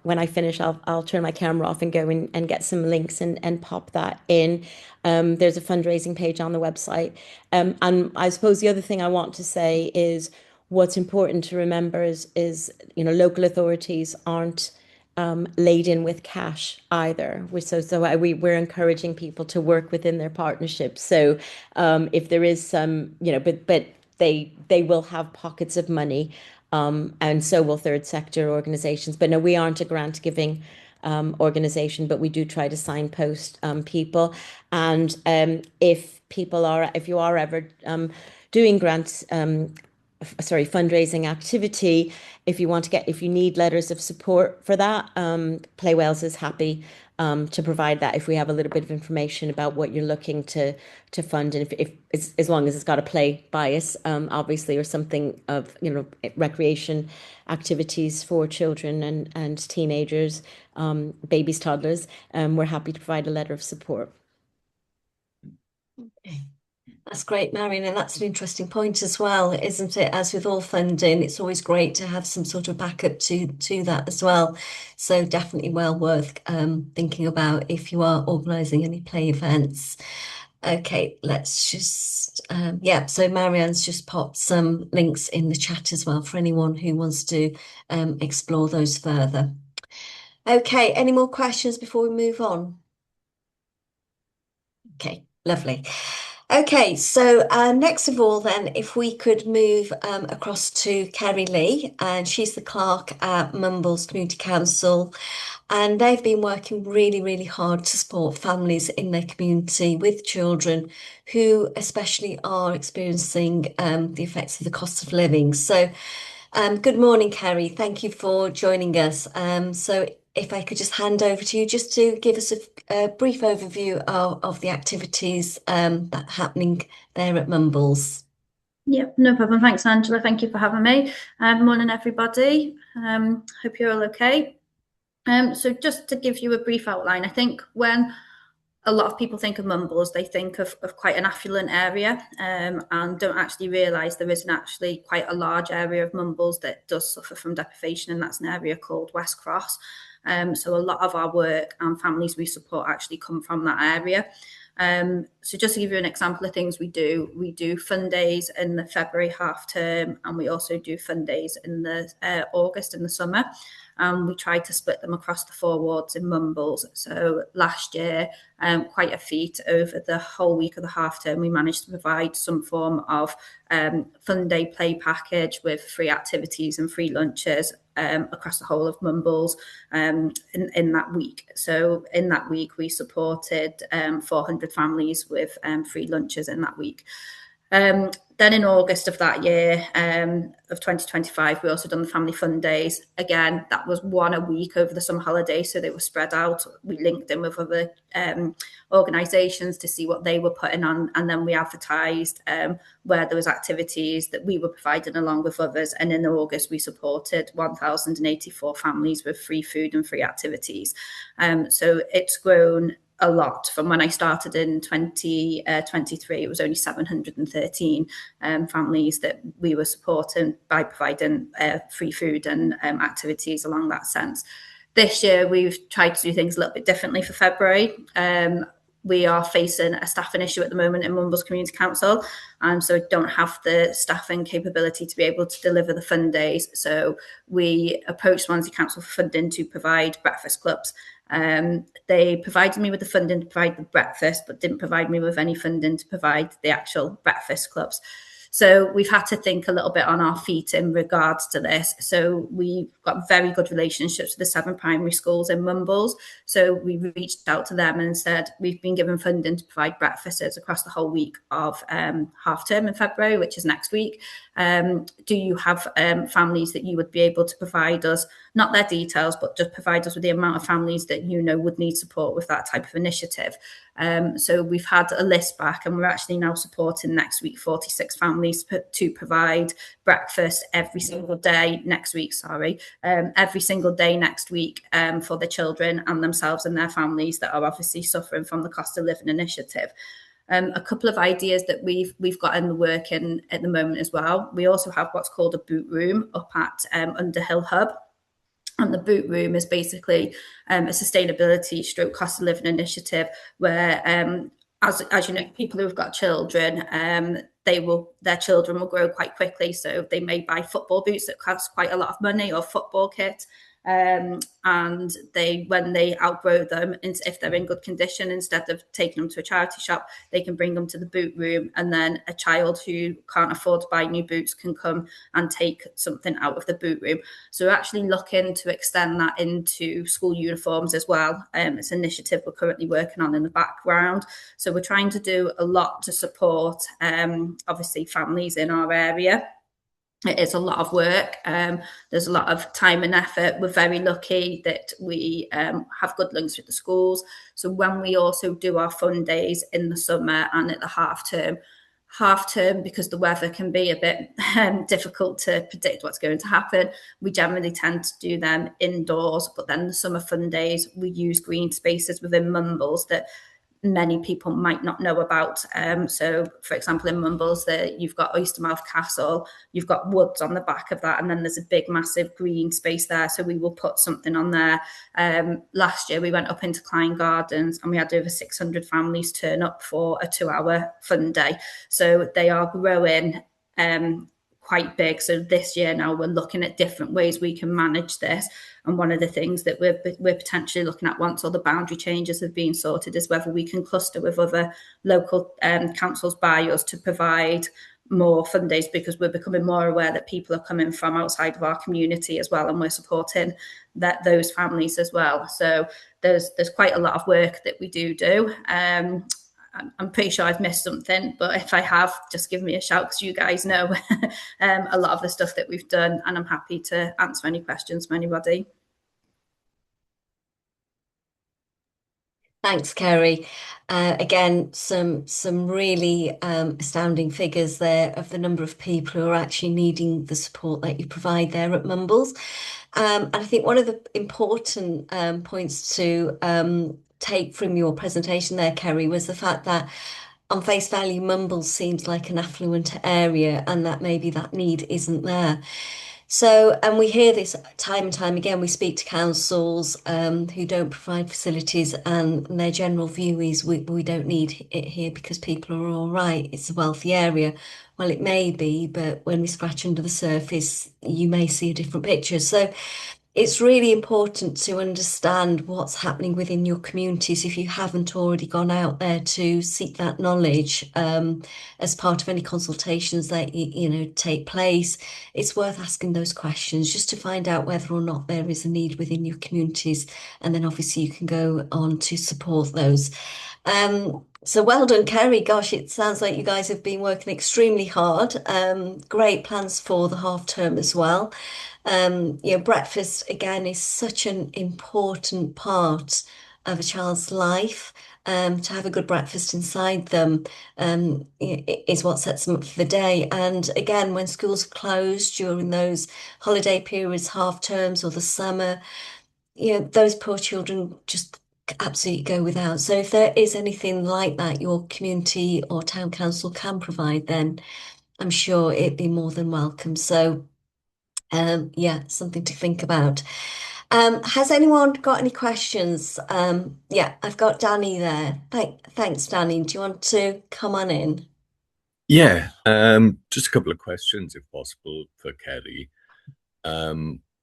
when I finish, I'll turn my camera off and go and get some links and pop that in. There's a fundraising page on the website, and I suppose the other thing I want to say is what's important to remember is local authorities aren't laden with cash either. We're encouraging people to work within their partnerships. So if there is some, but they will have pockets of money, and so will third sector organizations. But no, we aren't a grant giving organization, but we do try to signpost people. And if you are ever doing grants, fundraising activity, if you need letters of support for that, Play Wales is happy to provide that if we have a little bit of information about what you're looking to fund, and if as long as it's got a play bias, obviously, or something of recreation activities for children and teenagers, babies, toddlers, we're happy to provide a letter of support. Okay. That's great, Marion, and that's an interesting point as well, isn't it? As with all funding, it's always great to have some sort of backup to that as well. So definitely well worth thinking about if you are organising any play events. Okay, let's just so Marianne's just popped some links in the chat as well for anyone who wants to explore those further. Okay, any more questions before we move on? Okay, lovely. Okay, so next of all then, if we could move across to Kerry Lee, and she's the clerk at Mumbles Community Council, and they've been working really, really hard to support families in their community with children who especially are experiencing the effects of the cost of living. So good morning, Kerry. Thank you for joining us. So if I could just hand over to you just to give us a brief overview of the activities that are happening there at Mumbles. Yep, no problem. Thanks, Angela. Thank you for having me. Morning, everybody. Hope you're all okay. So just to give you a brief outline, I think when a lot of people think of Mumbles, they think of quite an affluent area and don't actually realise there isn't actually quite a large area of Mumbles that does suffer from deprivation, and that's an area called West Cross. So a lot of our work and families we support actually come from that area. So just to give you an example of things we do fun days in the February half term, and we also do fun days in the August in the summer. And we try to split them across the 4 wards in Mumbles. So last year, quite a feat over the whole week of the half term, we managed to provide some form of fun day play package with free activities and free lunches across the whole of Mumbles in that week. So in that week, we supported 400 families with free lunches in that week. Then in August of that year, of 2025, we also done the Family Fun Days. Again, that was one a week over the summer holiday, so they were spread out. We linked in with other organisations to see what they were putting on, and then we advertised where there was activities that we were providing along with others. And in August, we supported 1,084 families with free food and free activities. So it's grown a lot. From when I started in 2023, it was only 713 families that we were supporting by providing free food and activities along that sense. This year, we've tried to do things a little bit differently for February. We are facing a staffing issue at the moment in Mumbles Community Council, so don't have the staffing capability to be able to deliver the fun days. So we approached Swansea Council for funding to provide breakfast clubs. They provided me with the funding to provide the breakfast, but didn't provide me with any funding to provide the actual breakfast clubs. So we've had to think a little bit on our feet in regards to this. So we've got very good relationships with the 7 primary schools in Mumbles. So we reached out to them and said, we've been given funding to provide breakfasts across the whole week of half term in February, which is next week. Do you have families that you would be able to provide us, not their details, but just provide us with the amount of families that you know would need support with that type of initiative? So we've had a list back, and we're actually now supporting next week 46 families to provide breakfast every single day next week, every single day next week for the children and themselves and their families that are obviously suffering from the cost of living initiative. A couple of ideas that we've got in the work at the moment as well. We also have what's called a boot room up at Underhill Hub. And the boot room is basically a sustainability stroke cost of living initiative where, as you know, people who've got children, their children will grow quite quickly. So they may buy football boots that cost quite a lot of money, or football kit. And when they outgrow them, if they're in good condition, instead of taking them to a charity shop, they can bring them to the boot room, and then a child who can't afford to buy new boots can come and take something out of the boot room. So we're actually looking to extend that into school uniforms as well. It's an initiative we're currently working on in the background. So we're trying to do a lot to support obviously families in our area. It is a lot of work. There's a lot of time and effort. We're very lucky that we have good links with the schools. So when we also do our fun days in the summer and at the half term, because the weather can be a bit difficult to predict what's going to happen, we generally tend to do them indoors. But then the summer fun days, we use green spaces within Mumbles that many people might not know about. So, for example, in Mumbles, you've got Oystermouth Castle, you've got woods on the back of that, and then there's a big, massive green space there. So we will put something on there. Last year, we went up into Klein Gardens, and we had over 600 families turn up for a 2-hour fun day. So they are growing quite big. So this year now we're looking at different ways we can manage this. And one of the things that we're potentially looking at once all the boundary changes have been sorted is whether we can cluster with other local councils by us to provide more fun days, because we're becoming more aware that people are coming from outside of our community as well, and we're supporting those families as well. So there's quite a lot of work that we do. I'm pretty sure I've missed something, but if I have, just give me a shout, because you guys know a lot of the stuff that we've done, and I'm happy to answer any questions from anybody. Thanks, Kerry. Again, some really astounding figures there of the number of people who are actually needing the support that you provide there at Mumbles. And I think one of the important points to take from your presentation there, Kerry, was the fact that on face value, Mumbles seems like an affluent area, and that maybe that need isn't there. So, and we hear this time and time again. We speak to councils who don't provide facilities, and their general view is we don't need it here because people are all right. It's a wealthy area. Well, it may be, but when we scratch under the surface, you may see a different picture. So it's really important to understand what's happening within your communities if you haven't already gone out there to seek that knowledge as part of any consultations that take place. It's worth asking those questions just to find out whether or not there is a need within your communities, and then obviously you can go on to support those. So well done, Kerry. Gosh, it sounds like you guys have been working extremely hard. Great plans for the half term as well. Breakfast again is such an important part of a child's life. To have a good breakfast inside them is what sets them up for the day. And again, when schools are closed during those holiday periods, half terms or the summer, those poor children just absolutely go without. So if there is anything like that your community or town council can provide, then I'm sure it'd be more than welcome. So something to think about. Has anyone got any questions? Yeah, I've got Danny there. Thanks, Danny. Do you want to come on in? Yeah, just a couple of questions, if possible, for Kerry.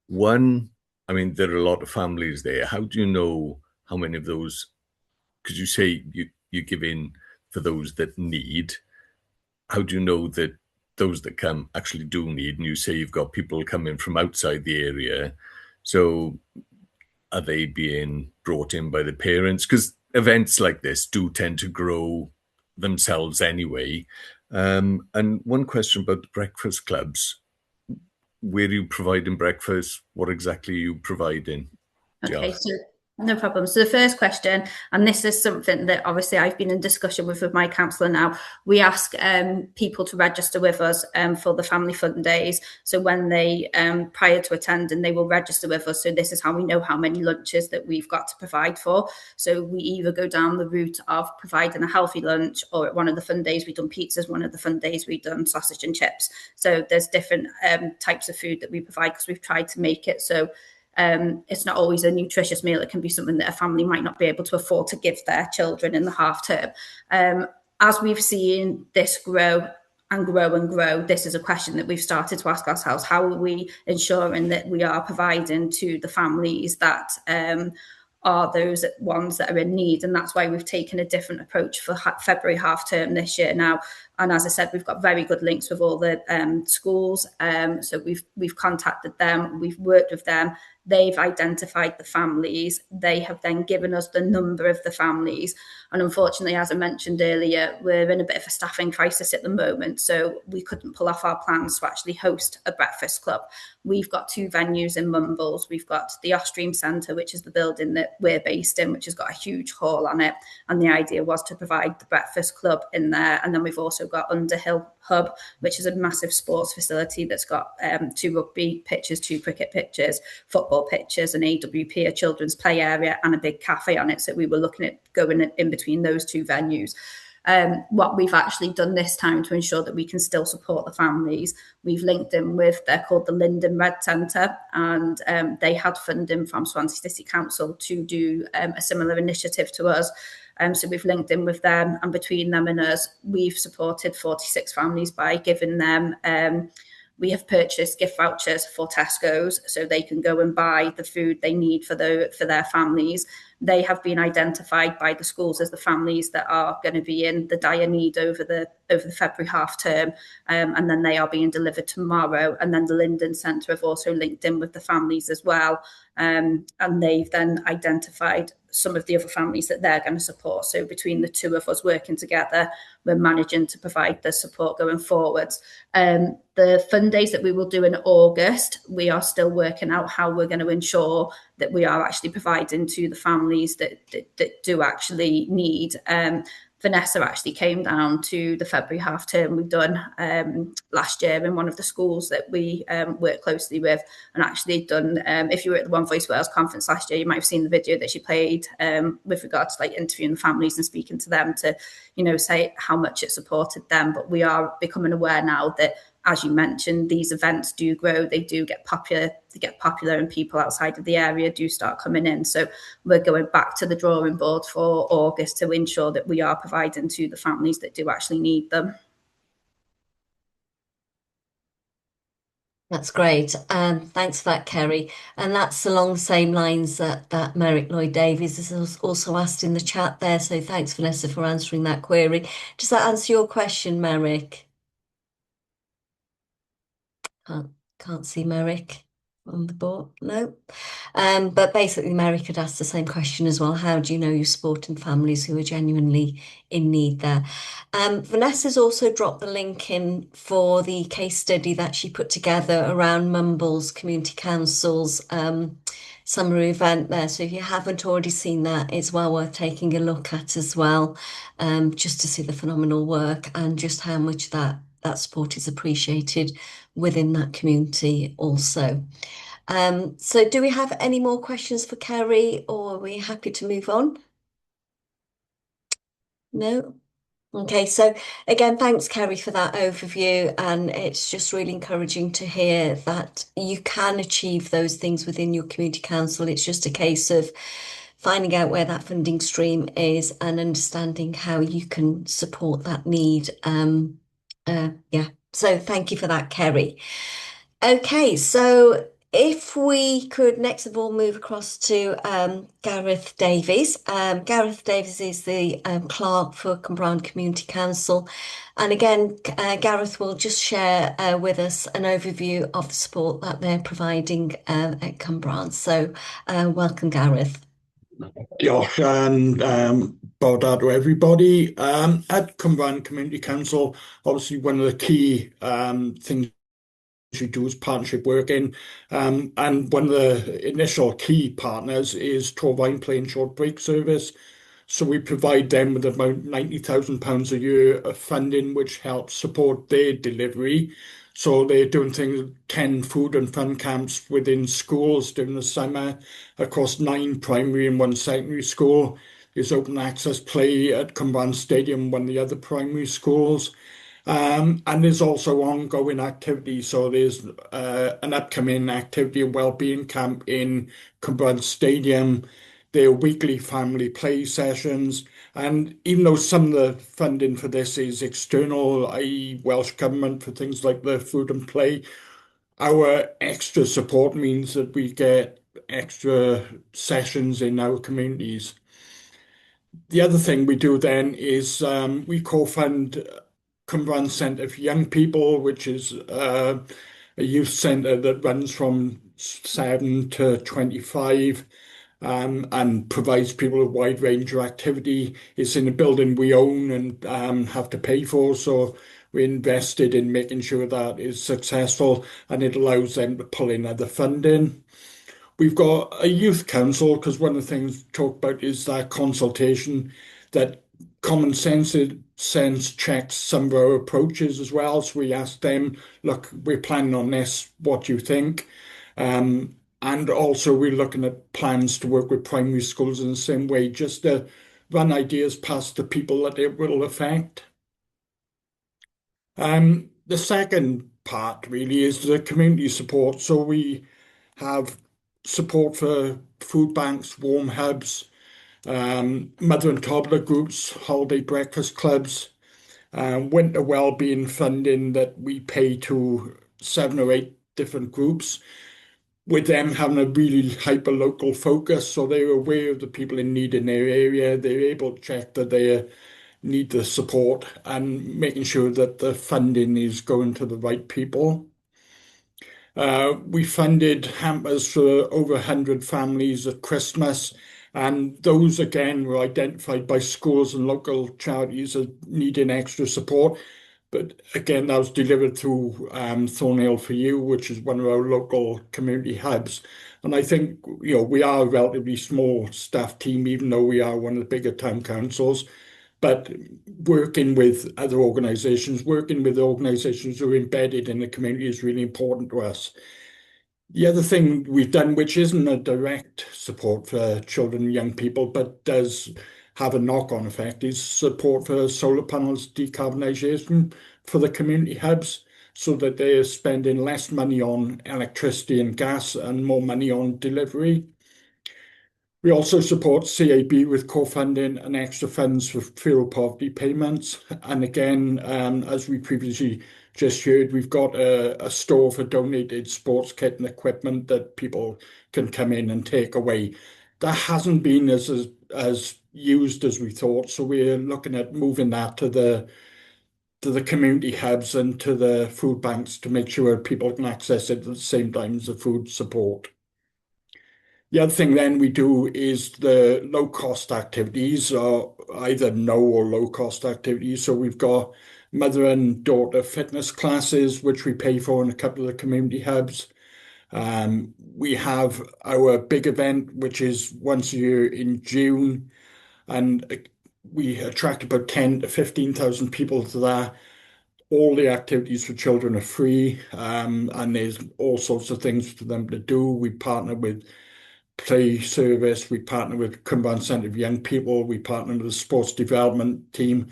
One, I mean, there are a lot of families there. How do you know how many of those, because you say you give in for those that need, how do you know that those that come actually do need? And you say you've got people coming from outside the area. So are they being brought in by the parents? Because events like this do tend to grow themselves anyway. And one question about the breakfast clubs. Where are you providing breakfast? What exactly are you providing? Okay, so no problem. So the first question, and this is something that obviously I've been in discussion with my counsellor now. We ask people to register with us for the family fun days. So when they, prior to attending, they will register with us. So this is how we know how many lunches that we've got to provide for. So we either go down the route of providing a healthy lunch, or at one of the fun days we've done pizzas, one of the fun days we've done sausage and chips. So there's different types of food that we provide because we've tried to make it so it's not always a nutritious meal. It can be something that a family might not be able to afford to give their children in the half term. As we've seen this grow and grow and grow, this is a question that we've started to ask ourselves. How are we ensuring that we are providing to the families that are those ones that are in need? And that's why we've taken a different approach for February half term this year now. And as I said, we've got very good links with all the schools. So we've contacted them, we've worked with them. They've identified the families. They have then given us the number of the families. And unfortunately, as I mentioned earlier, we're in a bit of a staffing crisis at the moment. So we couldn't pull off our plans to actually host a breakfast club. We've got 2 venues in Mumbles. We've got the Ostream Centre, which is the building that we're based in, which has got a huge hall on it. And the idea was to provide the breakfast club in there. And then we've also got Underhill Hub, which is a massive sports facility that's got 2 rugby pitches, 2 cricket pitches, football pitches, an AWP, a children's play area, and a big cafe on it. So we were looking at going in between those 2 venues. What we've actually done this time to ensure that we can still support the families, we've linked in with, they're called the Linden Red Centre, and they had funding from Swansea City Council to do a similar initiative to us. So we've linked in with them, and between them and us, we've supported 46 families by giving them, we have purchased gift vouchers for Tesco's so they can go and buy the food they need for their families. They have been identified by the schools as the families that are going to be in the dire need over the February half term, and then they are being delivered tomorrow. And then the Linden Centre have also linked in with the families as well, and they've then identified some of the other families that they're going to support. So between the 2 of us working together, we're managing to provide the support going forwards. The fun days that we will do in August, we are still working out how we're going to ensure that we are actually providing to the families that do actually need. Vanessa actually came down to the February half term we've done last year in one of the schools that we work closely with, and actually done, if you were at the One Voice Wales conference last year, you might have seen the video that she played with regards to like interviewing the families and speaking to them to, say how much it supported them. But we are becoming aware now that as you mentioned, these events do grow, they do get popular, and people outside of the area do start coming in. So we're going back to the drawing board for August to ensure that we are providing to the families that do actually need them. That's great. Thanks for that, Kerry. And that's along the same lines that Merrick Lloyd Davies has also asked in the chat there. So thanks, Vanessa, for answering that query. Does that answer your question, Merrick? Can't see Merrick on the board. No. But basically, Merrick had asked the same question as well. How do you know you're supporting families who are genuinely in need there? Vanessa's also dropped the link in for the case study that she put together around Mumbles Community Council's summer event there. So if you haven't already seen that, it's well worth taking a look at as well, just to see the phenomenal work and just how much that support is appreciated within that community also. So do we have any more questions for Kerry, or are we happy to move on? No? Okay, so again, thanks, Kerry, for that overview. And it's just really encouraging to hear that you can achieve those things within your community council. It's just a case of finding out where that funding stream is and understanding how you can support that need. Yeah, so thank you for that, Kerry. Okay, so if we could next of all move across to Gareth Davies. Gareth Davies is the clerk for Cumbraen Community Council. And again, Gareth will just share with us an overview of the support that they're providing at Cumbraen. So welcome, Gareth. Diolch and bod to everybody. At Cumbraen Community Council, obviously one of the key things we do is partnership working, and one of the initial key partners is Torfaen Play and Short Break Service. So we provide them with about £90,000 a year of funding, which helps support their delivery. So they're doing things, 10 food and fun camps within schools during the summer across 9 primary and 1 secondary school. There's open access play at Cumbraen Stadium, one of the other primary schools. And there's also ongoing activity. So there's an upcoming activity, a wellbeing camp in Cumbraen Stadium. There are weekly family play sessions. And even though some of the funding for this is external, i.e. Welsh Government for things like the food and play, our extra support means that we get extra sessions in our communities. The other thing we do then is we co-fund Cumbraen Centre for Young People, which is a youth centre that runs from 7 to 25 and provides people a wide range of activity. It's in a building we own and have to pay for, so we invested in making sure that is successful and it allows them to pull in other funding. We've got a youth council because one of the things talked about is that consultation, that common sense checks some of our approaches as well. So we asked them, look, we're planning on this, what do you think? And also we're looking at plans to work with primary schools in the same way, just to run ideas past the people that it will affect. The second part really is the community support. So we have support for food banks, warm hubs, mother and toddler groups, holiday breakfast clubs, winter wellbeing funding that we pay to 7 or 8 different groups, with them having a really hyper-local focus, so they're aware of the people in need in their area. They're able to check that they need the support and making sure that the funding is going to the right people. We funded hampers for over 100 families at Christmas, and those again were identified by schools and local charities as needing extra support. But again, that was delivered through Thornhill for You, which is one of our local community hubs. And I think, we are a relatively small staff team, even though we are one of the bigger town councils. But working with other organisations, working with organisations who are embedded in the community is really important to us. The other thing we've done, which isn't a direct support for children and young people, but does have a knock-on effect, is support for solar panels decarbonisation for the community hubs. so that they're spending less money on electricity and gas and more money on delivery. We also support CAB with co-funding and extra funds for fuel poverty payments. And again, as we previously just heard, we've got a store for donated sports kit and equipment that people can come in and take away. That hasn't been as used as we thought, so we're looking at moving that to the community hubs and to the food banks to make sure people can access it at the same time as the food support. The other thing then we do is the low-cost activities, or either no or low-cost activities. So we've got mother and daughter fitness classes, which we pay for in a couple of the community hubs. We have our big event, which is once a year in June, and we attract about 10 to 15,000 people to that. All the activities for children are free, and there's all sorts of things for them to do. We partner with play service, we partner with Cumberland Centre of Young People, we partner with the sports development team,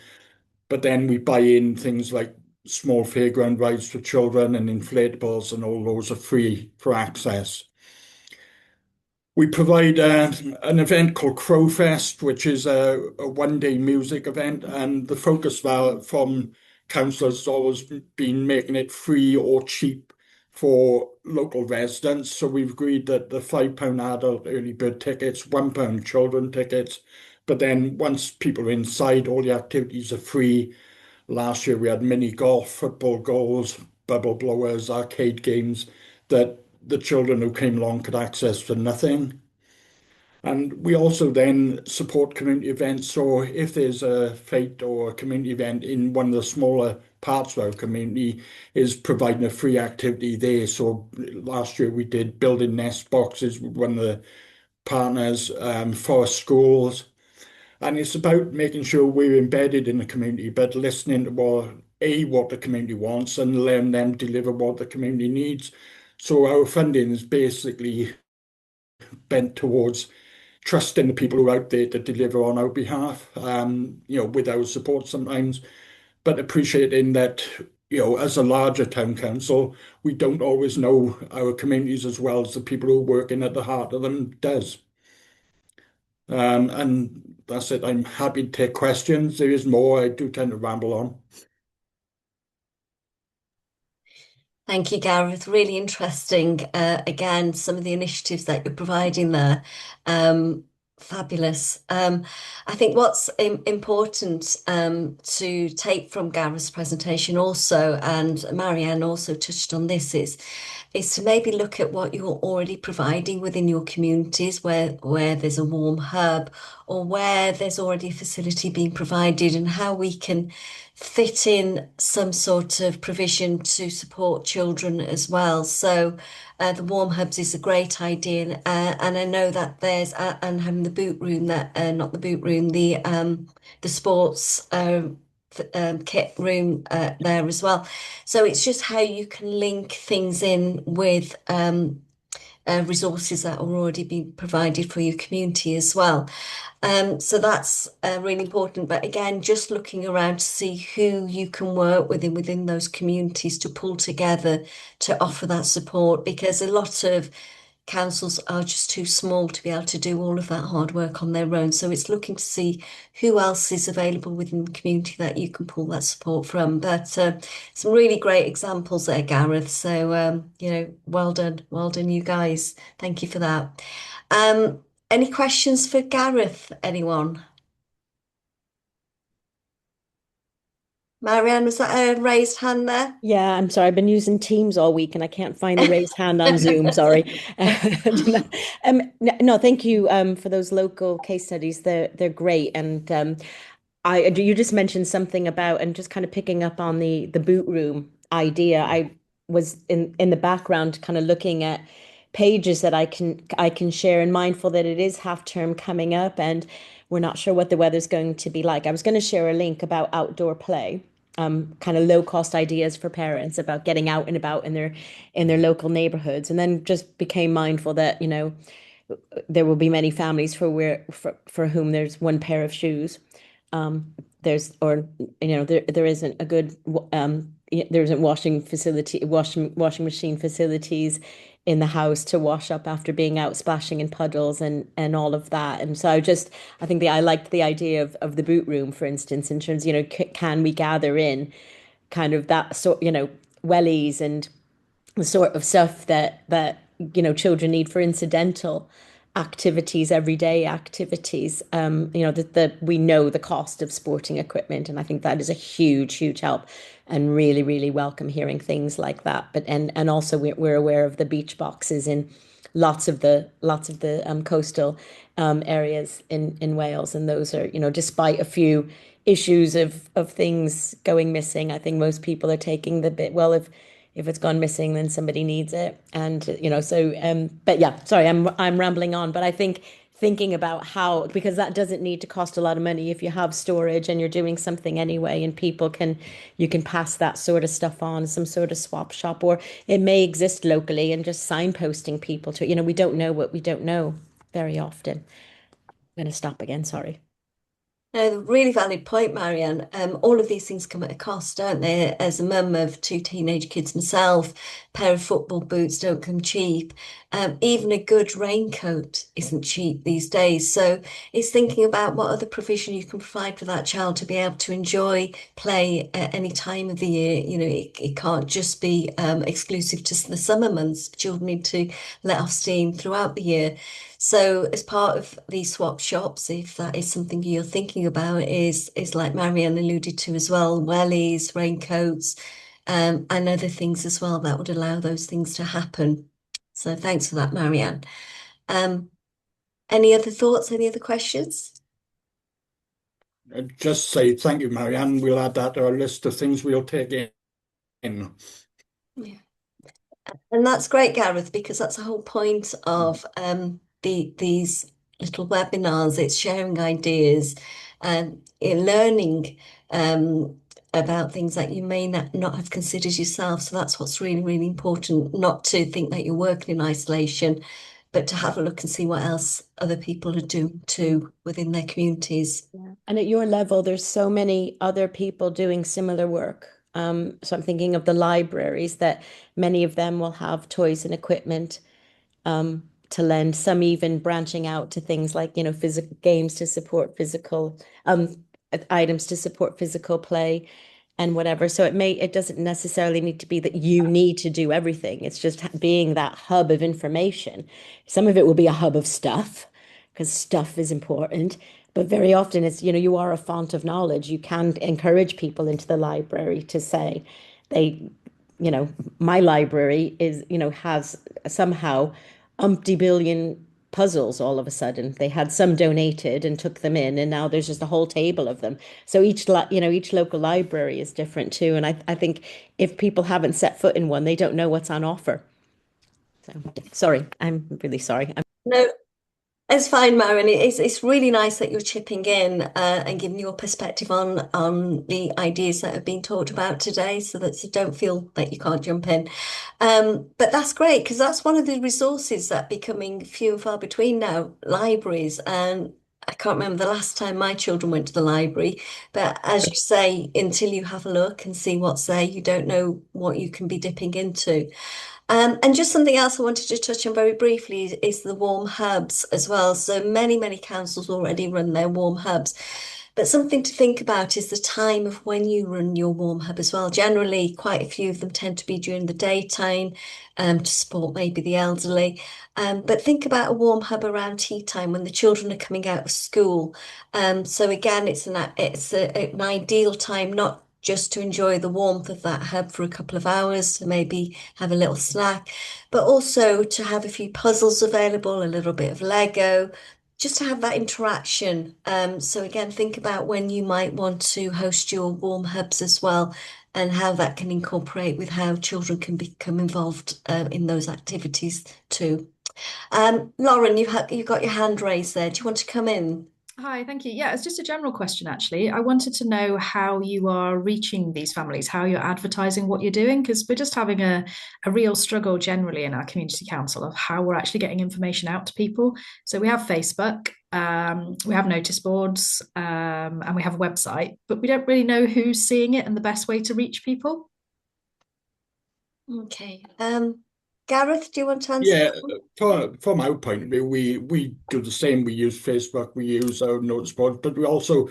but then we buy in things like small fairground rides for children and inflatables, and all those are free for access. We provide an event called Crowfest, which is a one-day music event, and the focus from councillors has always been making it free or cheap for local residents. So we've agreed that the £5 adult early bird tickets, £1 children tickets, but then once people are inside, all the activities are free. Last year we had mini golf, football goals, bubble blowers, arcade games that the children who came along could access for nothing. And we also then support community events. So if there's a fete or a community event in one of the smaller parts of our community, is providing a free activity there. So last year we did building nest boxes with one of the partners for schools. And it's about making sure we're embedded in the community, but listening to what the community wants and letting them deliver what the community needs. So our funding is basically bent towards trusting the people who are out there to deliver on our behalf, with our support sometimes, but appreciating that, as a larger town council, we don't always know our communities as well as the people who are working at the heart of them does. And that's it. I'm happy to take questions. There is more. I do tend to ramble on. Thank you, Gareth. Really interesting. Again, some of the initiatives that you're providing there. Fabulous. I think what's important to take from Gareth's presentation also, and Marianne also touched on this, is to maybe look at what you're already providing within your communities where there's a warm hub or where there's already a facility being provided, and how we can fit in some sort of provision to support children as well. So the warm hubs is a great idea, and I know that there's and having the boot room that not the boot room, the sports kit room there as well. So it's just how you can link things in with resources that are already being provided for your community as well. So that's really important. But again, just looking around to see who you can work with within those communities to pull together to offer that support, because a lot of councils are just too small to be able to do all of that hard work on their own. So it's looking to see who else is available within the community that you can pull that support from. But some really great examples there, Gareth. So, well done, you guys. Thank you for that. Any questions for Gareth, anyone? Marianne, was that a raised hand there? Yeah, I'm sorry. I've been using Teams all week and I can't find the raised hand on Zoom. Sorry. No, thank you for those local case studies. They're great. And you just mentioned something about, and just kind of picking up on the boot room idea. I was in the background kind of looking at pages that I can share, and mindful that it is half term coming up and we're not sure what the weather's going to be like. I was going to share a link about outdoor play. Kind of low cost ideas for parents about getting out and about in their local neighborhoods, and then just became mindful that there will be many families for whom there's one pair of shoes. there isn't a good there isn't washing machine facilities in the house to wash up after being out splashing in puddles and all of that. And so I liked the idea of the boot room, for instance, in terms, can we gather in kind of that sort, wellies and the sort of stuff that children need for incidental activities, everyday activities. That we know the cost of sporting equipment, and I think that is a huge help, and really really welcome hearing things like that. But and also we're aware of the beach boxes in lots of the coastal areas in Wales, and those are, despite a few issues of things going missing, I think most people are taking the bit, well, if it's gone missing, then somebody needs it. And, but yeah, sorry, I'm rambling on, but I think thinking about how, because that doesn't need to cost a lot of money if you have storage and you're doing something anyway, and you can pass that sort of stuff on, some sort of swap shop, or it may exist locally, and just signposting people to, we don't know what we don't know very often. I'm going to stop again, sorry. No, really valid point, Marianne. All of these things come at a cost, don't they? As a mum of two teenage kids myself, a pair of football boots don't come cheap. Even a good raincoat isn't cheap these days. So it's thinking about what other provision you can provide for that child to be able to enjoy play at any time of the year. It can't just be exclusive to the summer months. Children need to let off steam throughout the year. So as part of these swap shops, if that is something you're thinking about, is like Marianne alluded to as well, wellies, raincoats, and other things as well that would allow those things to happen. So thanks for that, Marianne. Any other thoughts, any other questions? Just say thank you, Marianne. We'll add that to our list of things we'll take in. Yeah. And that's great, Gareth, because that's the whole point of these little webinars. It's sharing ideas and learning about things that you may not have considered yourself. So that's what's really, really important, not to think that you're working in isolation, but to have a look and see what else other people are doing too within their communities. Yeah. And at your level, there's so many other people doing similar work. So I'm thinking of the libraries, that many of them will have toys and equipment to lend, some even branching out to things like, physical games to support physical items to support physical play and whatever. So it doesn't necessarily need to be that you need to do everything. It's just being that hub of information. Some of it will be a hub of stuff, because stuff is important. But very often it's, you are a font of knowledge. You can encourage people into the library to say my library is, has somehow umpty billion puzzles all of a sudden. They had some donated and took them in, and now there's just a whole table of them. So each local library is different too. And I think if people haven't set foot in one, they don't know what's on offer. So sorry, I'm really sorry. No, it's fine, Marion. It's really nice that you're chipping in and giving your perspective on the ideas that have been talked about today, so don't feel that you can't jump in. But that's great, because that's one of the resources that are becoming few and far between now, libraries. And I can't remember the last time my children went to the library, but as you say, until you have a look and see what's there, you don't know what you can be dipping into. And just something else I wanted to touch on very briefly is the warm hubs as well. So many councils already run their warm hubs. But something to think about is the time of when you run your warm hub as well. Generally, quite a few of them tend to be during the daytime to support maybe the elderly. But think about a warm hub around tea time when the children are coming out of school. So again, it's an ideal time, not just to enjoy the warmth of that hub for a couple of hours, to maybe have a little snack, but also to have a few puzzles available, a little bit of Lego, just to have that interaction. So again, think about when you might want to host your warm hubs as well, and how that can incorporate with how children can become involved in those activities too. Lauren, you've got your hand raised there. Do you want to come in? Hi, thank you. Yeah, it's just a general question, actually. I wanted to know how you are reaching these families, how you're advertising what you're doing, because we're just having a real struggle generally in our community council of how we're actually getting information out to people. So we have Facebook, We have notice boards, and we have a website, but we don't really know who's seeing it and the best way to reach people. Okay. Gareth, do you want to answer? Yeah, from our point of view, we do the same. We use Facebook, we use our notice boards, but we also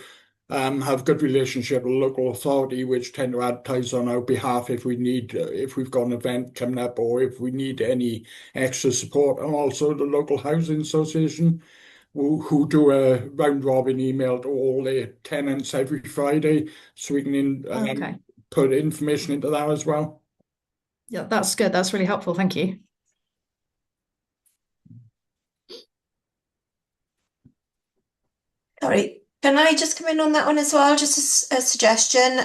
have good relationship with local authority, which tend to advertise on our behalf if we need, if we've got an event coming up, or if we need any extra support, and also the local housing association, who do a round robin email to all their tenants every Friday, so we can Okay. put information into that as well. Yeah, that's good. That's really helpful. Thank you. Sorry, can I just come in on that one as well? Just a suggestion.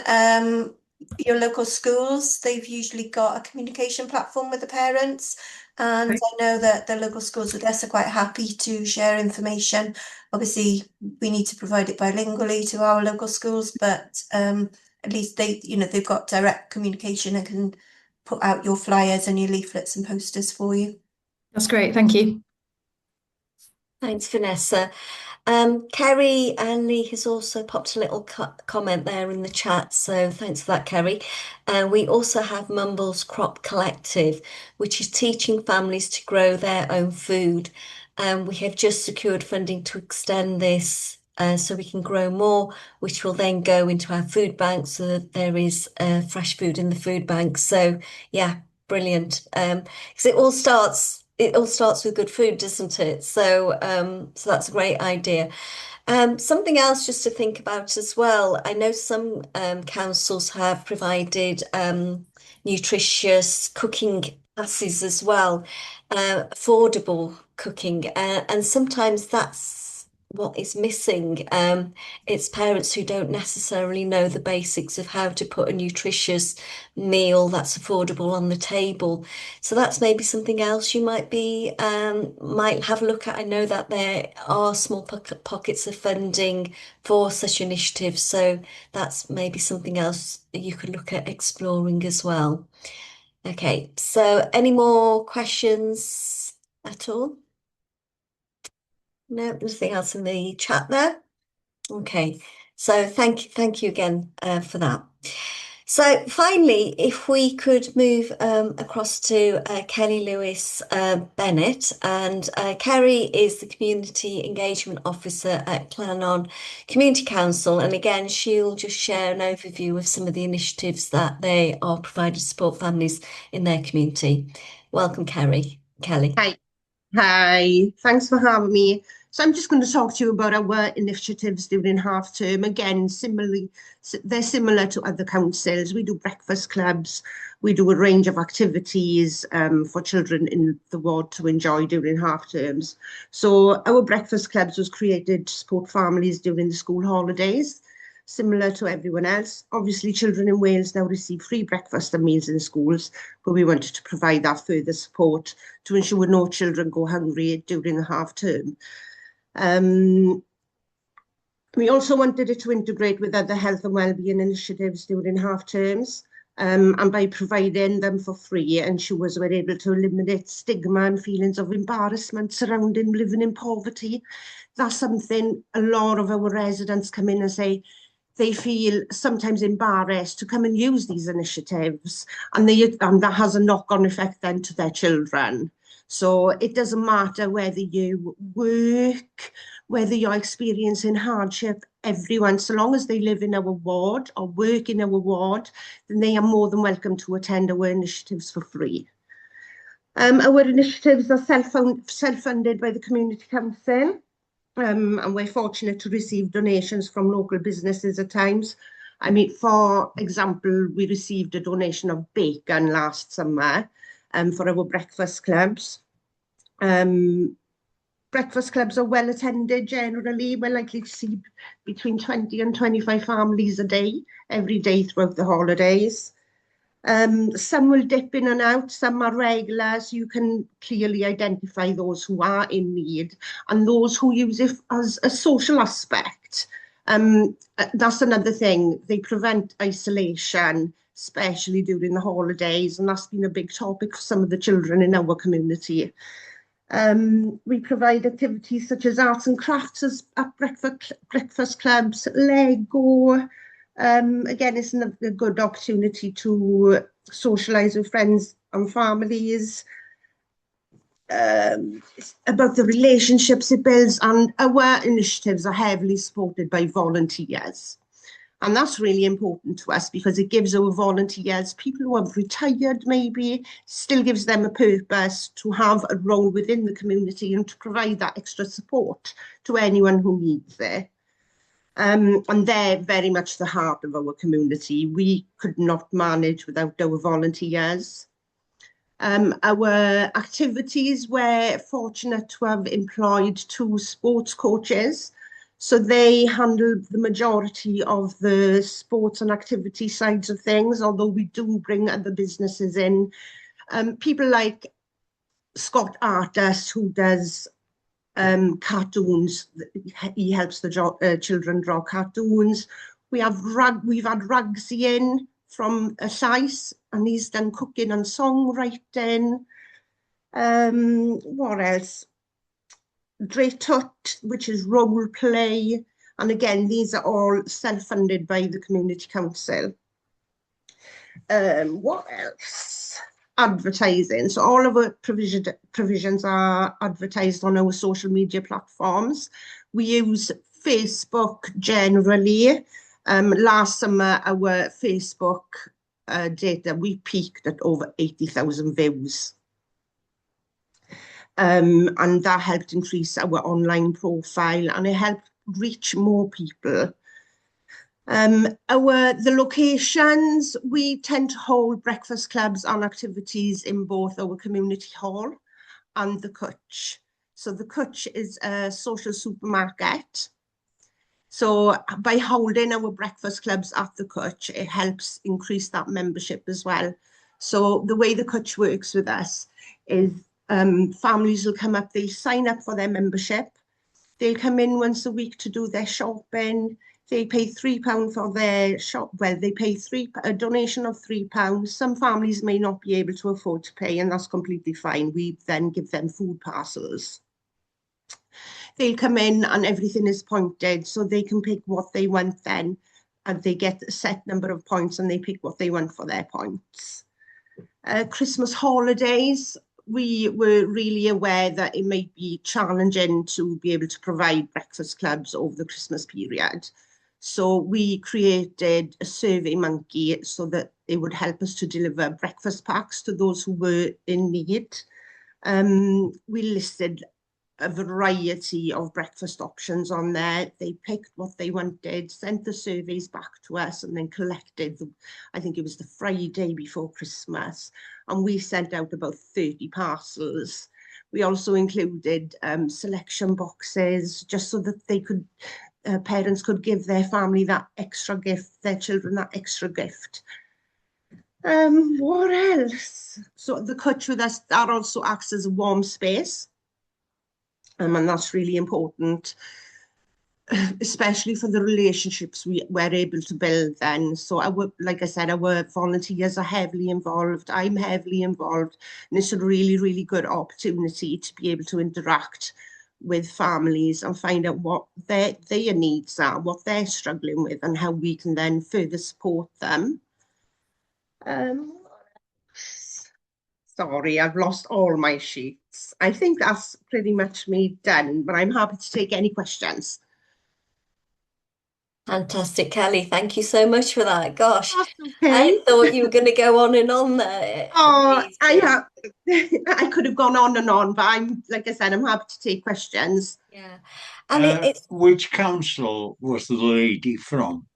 Your local schools, they've usually got a communication platform with the parents. And Okay. I know that the local schools with us are quite happy to share information. Obviously, we need to provide it bilingually to our local schools, but at least they've got direct communication and can put out your flyers and your leaflets and posters for you. That's great. Thank you. Thanks, Vanessa. Kerry Anley has also popped a little comment there in the chat, so thanks for that, Kerry. We also have Mumbles Crop Collective, which is teaching families to grow their own food. We have just secured funding to extend this so we can grow more, which will then go into our food bank so that there is fresh food in the food bank. So yeah, brilliant. Because it all starts with good food, doesn't it? So so that's a great idea. Something else just to think about as well. I know some councils have provided nutritious cooking classes as well, affordable cooking, and sometimes that's what is missing. It's parents who don't necessarily know the basics of how to put a nutritious meal that's affordable on the table. So that's maybe something else you might have a look at. I know that there are small pockets of funding for such initiatives, so that's maybe something else that you could look at exploring as well. Okay, so any more questions at all? No, nothing else in the chat there. Okay, so thank you again for that. So finally, if we could move across to Kelly Lewis Bennett, and Kerry is the Community Engagement Officer at Clannon Community Council, and again, she'll just share an overview of some of the initiatives that they are providing to support families in their community. Welcome, Kelly. Hi, thanks for having me. So I'm just going to talk to you about our initiatives during half term. Again, they're similar to other councils. We do breakfast clubs. We do a range of activities for children in the ward to enjoy during half terms. So our breakfast clubs was created to support families during the school holidays, similar to everyone else. Obviously, children in Wales now receive free breakfast and meals in schools, but we wanted to provide that further support to ensure no children go hungry during the half term. We also wanted it to integrate with other health and wellbeing initiatives during half terms, and by providing them for free, ensures we're able to eliminate stigma and feelings of embarrassment surrounding living in poverty. That's something a lot of our residents come in and say they feel sometimes embarrassed to come and use these initiatives, and that has a knock-on effect then to their children. So it doesn't matter whether you work, whether you're experiencing hardship, everyone, so long as they live in our ward or work in our ward, then they are more than welcome to attend our initiatives for free. Our initiatives are self-funded by the Community Council, and we're fortunate to receive donations from local businesses at times. I mean, for example, we received a donation of bacon last summer for our breakfast clubs. Breakfast clubs are well attended generally. We're likely to see between 20 and 25 families a day, every day throughout the holidays. Some will dip in and out, some are regulars. You can clearly identify those who are in need and those who use it as a social aspect. That's another thing. They prevent isolation, especially during the holidays, and that's been a big topic for some of the children in our community. We provide activities such as arts and crafts at breakfast clubs, Lego. Again, it's a good opportunity to socialise with friends and families. It's about the relationships it builds, and our initiatives are heavily supported by volunteers. And that's really important to us because it gives our volunteers, people who have retired maybe, still gives them a purpose to have a role within the community and to provide that extra support to anyone who needs it. And they're very much the heart of our community. We could not manage without our volunteers. Our activities, we're fortunate to have employed 2 sports coaches. So they handle the majority of the sports and activity sides of things, although we do bring other businesses in. People like Scott Artis, who does cartoons. He helps the children draw cartoons. We've had Rugsy in from Sais, and he's done cooking and songwriting. What else? Dre Tut, which is role play. And again, these are all self-funded by the Community Council. What else? Advertising. So all of our provisions are advertised on our social media platforms. We use Facebook generally. Last summer, our Facebook data, we peaked at over 80,000 views. And that helped increase our online profile, and it helped reach more people. The locations, we tend to hold breakfast clubs and activities in both our community hall and the Cwtch. So the Cwtch is a social supermarket. So by holding our breakfast clubs at the Cwtch, it helps increase that membership as well. So the way the Cwtch works with us is families will come up, they sign up for their membership. They'll come in once a week to do their shopping. They pay £3 for their shop. Well, they pay a donation of £3. Some families may not be able to afford to pay, and that's completely fine. We then give them food parcels. They'll come in and everything is pointed, so they can pick what they want then, and they get a set number of points and they pick what they want for their points. Christmas holidays, we were really aware that it might be challenging to be able to provide breakfast clubs over the Christmas period. So we created a Survey Monkey so that it would help us to deliver breakfast packs to those who were in need. We listed a variety of breakfast options on there. They picked what they wanted, sent the surveys back to us, and then collected them. I think it was the Friday before Christmas, and we sent out about 30 parcels. We also included selection boxes, just so that they could, parents could give their family that extra gift, their children that extra gift. What else? So the Cwtch with us, that also acts as a warm space. And that's really important, especially for the relationships we're able to build then. So like I said, our volunteers are heavily involved. I'm heavily involved. And it's a really, really good opportunity to be able to interact with families and find out what their needs are, what they're struggling with, and how we can then further support them. Sorry, I've lost all my sheets. I think that's pretty much me done, but I'm happy to take any questions. Fantastic, Kelly. Thank you so much for that. Gosh, Okay. I thought you were going to go on and on there. Oh, I could have gone on and on, but like I said, I'm happy to take questions. Yeah. And which council was the lady from?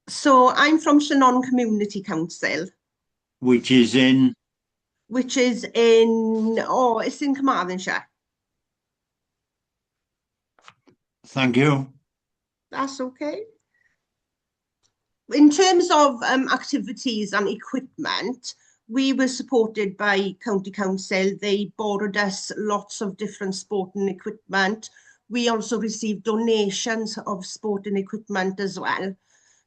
So I'm from Shannon Community Council. Which is in? Which is in, it's in Carmarthenshire. Thank you. That's okay. In terms of activities and equipment, we were supported by County Council. They borrowed us lots of different sporting equipment. We also received donations of sporting equipment as well.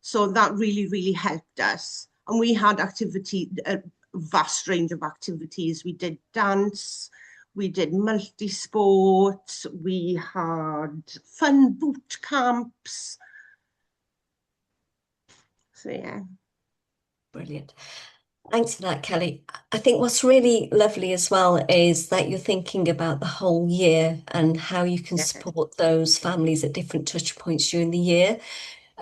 So that really, really helped us. And we had a vast range of activities. We did dance, we did multi-sport, we had fun boot camps. So yeah. Brilliant. Thanks for that, Kelly. I think what's really lovely as well is that you're thinking about the whole year and how you can support those families at different touch points during the year.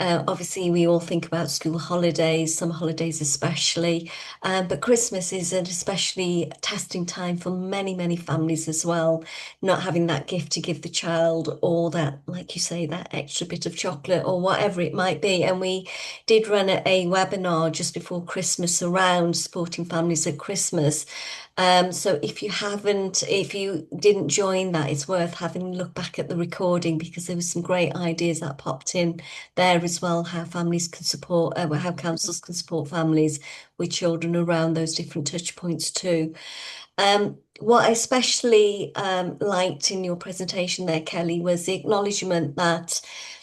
Obviously, we all think about school holidays, summer holidays especially, but Christmas is an especially testing time for many, many families as well. Not having that gift to give the child, or that, like you say, that extra bit of chocolate or whatever it might be. And we did run a webinar just before Christmas around supporting families at Christmas. So if you didn't join that, it's worth having a look back at the recording, because there was some great ideas that popped in there as well, how families can support, how councils can support families with children around those different touch points too. What I especially liked in your presentation there, Kelly, was the acknowledgement that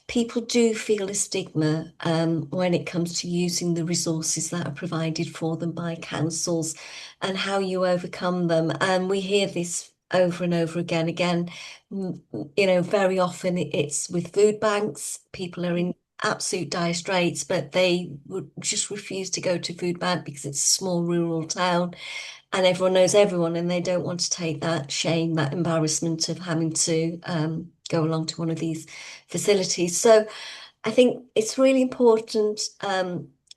people do feel a stigma when it comes to using the resources that are provided for them by councils, and how you overcome them. And we hear this over and over again. Very often it's with food banks. People are in absolute dire straits, but they would just refuse to go to food bank because it's a small rural town and everyone knows everyone, and they don't want to take that shame, that embarrassment of having to go along to one of these facilities. So I think it's really important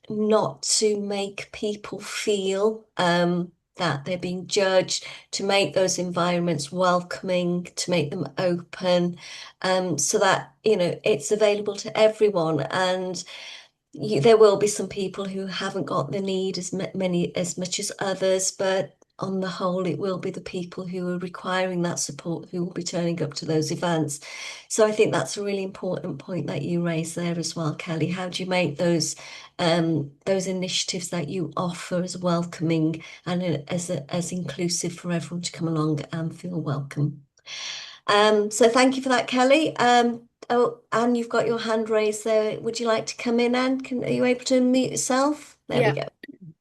not to make people feel that they're being judged, to make those environments welcoming, to make them open, so that, it's available to everyone. And there will be some people who haven't got the need as much as others, but on the whole, it will be the people who are requiring that support who will be turning up to those events. So I think that's a really important point that you raised there as well, Kelly. How do you make those initiatives that you offer as welcoming and as inclusive for everyone to come along and feel welcome? So thank you for that, Kelly. Oh, Anne, you've got your hand raised there. Would you like to come in, Anne? Are you able to unmute yourself? There we go.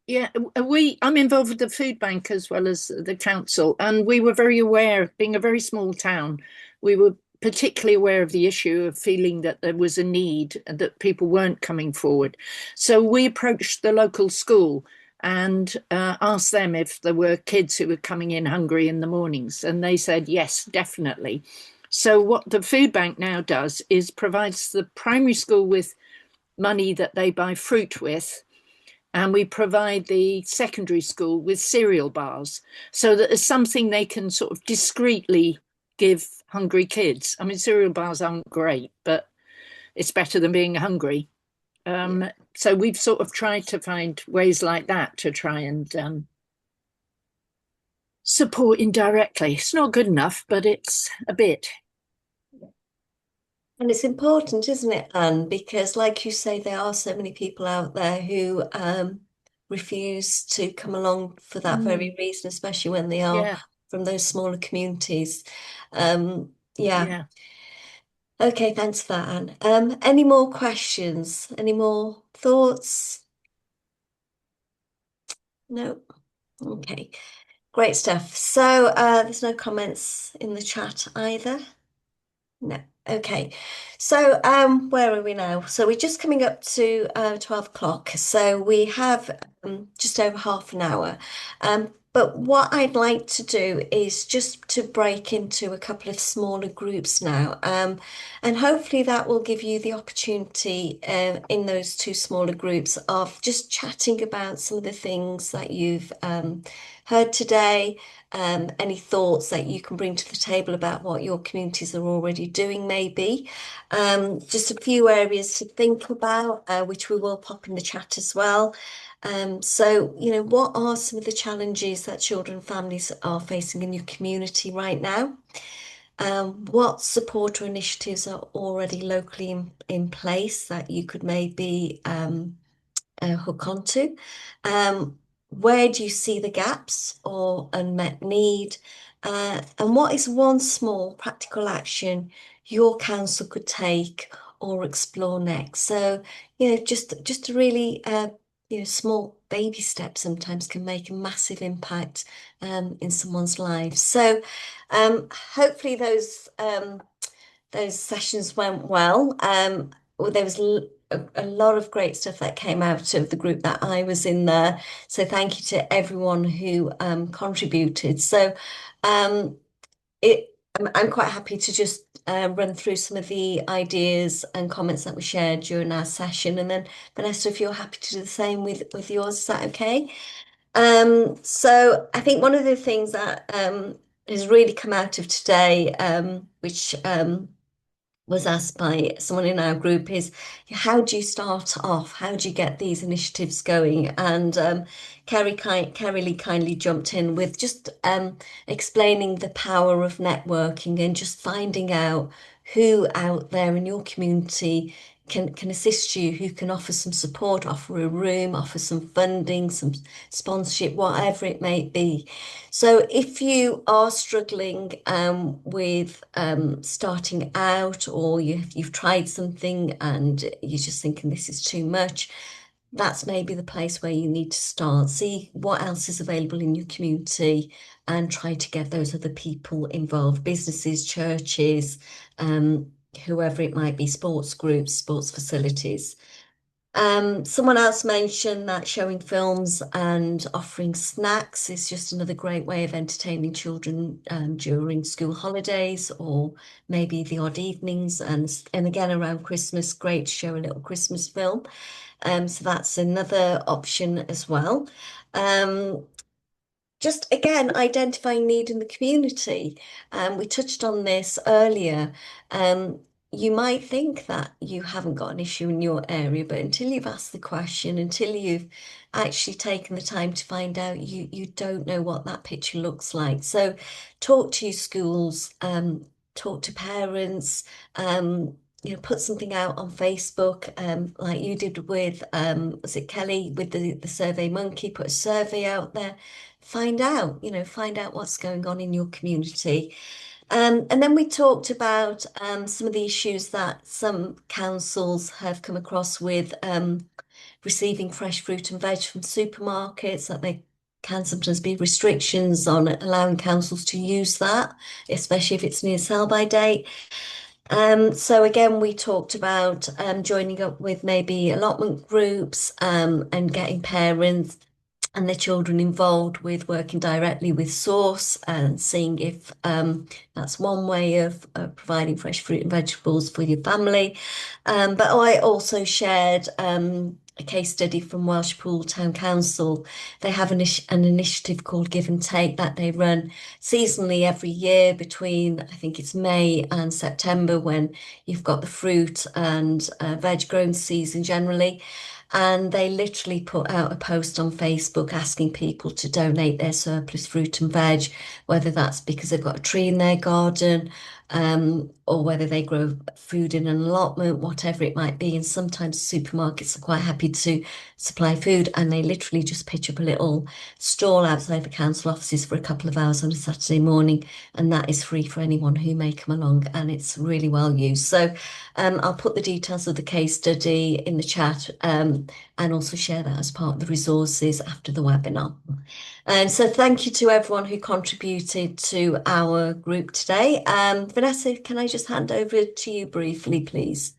Yeah, I'm involved with the food bank as well as the council, and we were very aware, being a very small town, we were particularly aware of the issue of feeling that there was a need and that people weren't coming forward. So we approached the local school and asked them if there were kids who were coming in hungry in the mornings, and they said yes, definitely. So what the food bank now does is provides the primary school with money that they buy fruit with, and we provide the secondary school with cereal bars, so that there's something they can sort of discreetly give hungry kids. I mean, cereal bars aren't great, but it's better than being hungry. So we've sort of tried to find ways like that to try and support indirectly. It's not good enough, but it's a bit. And it's important, isn't it, Anne? Because like you say, there are so many people out there who refuse to come along for that very reason, especially when they are from those smaller communities. Yeah. Okay, thanks for that, Anne. Any more questions? Any more thoughts? No? Okay, great stuff. So there's no comments in the chat either. No. Okay, so where are we now? So we're just coming up to 12 o'clock. So we have just over half an hour. But what I'd like to do is just to break into a couple of smaller groups now. And hopefully that will give you the opportunity in those two smaller groups of just chatting about some of the things that you've heard today. Any thoughts that you can bring to the table about what your communities are already doing, maybe. Just a few areas to think about, which we will pop in the chat as well. So, what are some of the challenges that children and families are facing in your community right now? What support or initiatives are already locally in place that you could maybe hook onto? Where do you see the gaps or unmet need? And what is one small practical action your council could take or explore next? So, just to really small baby steps sometimes can make a massive impact in someone's life. So hopefully those sessions went well. There was a lot of great stuff that came out of the group that I was in there. So thank you to everyone who contributed. So I'm quite happy to just run through some of the ideas and comments that we shared during our session. And then Vanessa, if you're happy to do the same with yours, is that okay? So I think one of the things that has really come out of today, which was asked by someone in our group, is how do you start off? How do you get these initiatives going? And Kerry Lee kindly jumped in with just explaining the power of networking and just finding out who out there in your community can assist you, who can offer some support, offer a room, offer some funding, some sponsorship, whatever it may be. So if you are struggling with starting out, or you've tried something and you're just thinking this is too much, that's maybe the place where you need to start. See what else is available in your community and try to get those other people involved, businesses, churches, whoever it might be, sports groups, sports facilities. Someone else mentioned that showing films and offering snacks is just another great way of entertaining children during school holidays, or maybe the odd evenings, and again around Christmas, great to show a little Christmas film. So that's another option as well. Just again, identifying need in the community. We touched on this earlier. You might think that you haven't got an issue in your area, but until you've asked the question, until you've actually taken the time to find out, you don't know what that picture looks like. So talk to your schools, talk to parents, put something out on Facebook, like you did with, was it Kelly with the Survey Monkey, put a survey out there. Find out what's going on in your community. And then we talked about some of the issues that some councils have come across with receiving fresh fruit and veg from supermarkets, that there can sometimes be restrictions on allowing councils to use that, especially if it's near sell-by date. So again, we talked about joining up with maybe allotment groups and getting parents and their children involved with working directly with Source and seeing if that's one way of providing fresh fruit and vegetables for your family. But I also shared a case study from Welshpool Town Council. They have an initiative called Give and Take that they run seasonally every year between, I think it's May and September, when you've got the fruit and veg growing season generally. And they literally put out a post on Facebook asking people to donate their surplus fruit and veg, whether that's because they've got a tree in their garden, or whether they grow food in an allotment, whatever it might be. And sometimes supermarkets are quite happy to supply food, and they literally just pitch up a little stall outside the council offices for a couple of hours on a Saturday morning, and that is free for anyone who may come along, and it's really well used. So I'll put the details of the case study in the chat, and also share that as part of the resources after the webinar. And so thank you to everyone who contributed to our group today. Vanessa, can I just hand over to you briefly, please?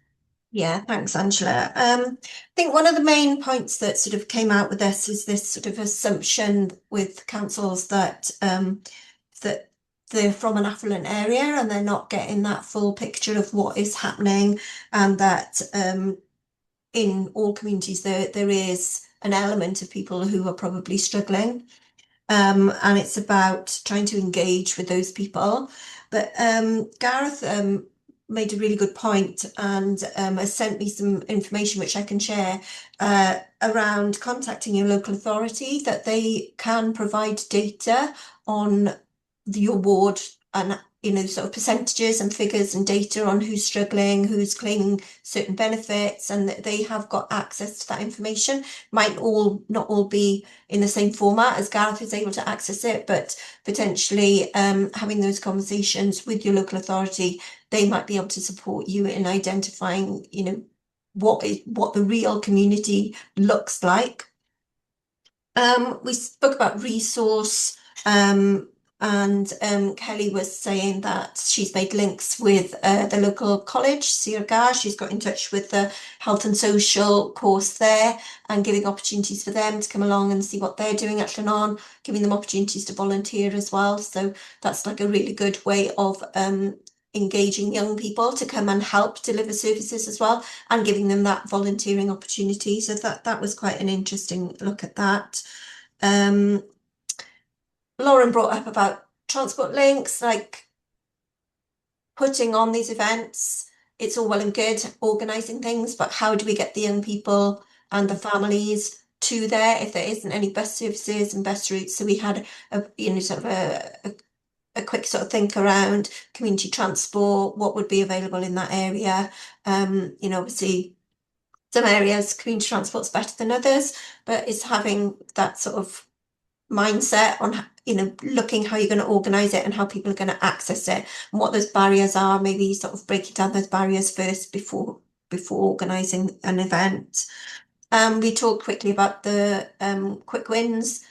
Yeah, thanks, Angela. I think one of the main points that sort of came out with this is this sort of assumption with councils that that they're from an affluent area and they're not getting that full picture of what is happening, and that in all communities there is an element of people who are probably struggling. And it's about trying to engage with those people. But Gareth made a really good point and has sent me some information which I can share around contacting your local authority, that they can provide data on your ward, and sort of percentages and figures and data on who's struggling, who's claiming certain benefits, and that they have got access to that information. Might not all be in the same format as Gareth is able to access it, but potentially having those conversations with your local authority, they might be able to support you in identifying, what the real community looks like. We spoke about resource, and Kelly was saying that she's made links with the local college, Sirgar. She's got in touch with the health and social course there and giving opportunities for them to come along and see what they're doing at Llannon, giving them opportunities to volunteer as well. So that's like a really good way of engaging young people to come and help deliver services as well, and giving them that volunteering opportunity. So that was quite an interesting look at that. Lauren brought up about transport links, like putting on these events. It's all well and good organising things, but how do we get the young people and the families to there if there isn't any bus services and bus routes? So we had sort of a quick sort of think around community transport, what would be available in that area. Obviously some areas community transport's better than others, but it's having that sort of mindset on looking how you're going to organise it and how people are going to access it and what those barriers are, maybe sort of breaking down those barriers first before organising an event. We talked quickly about the quick wins,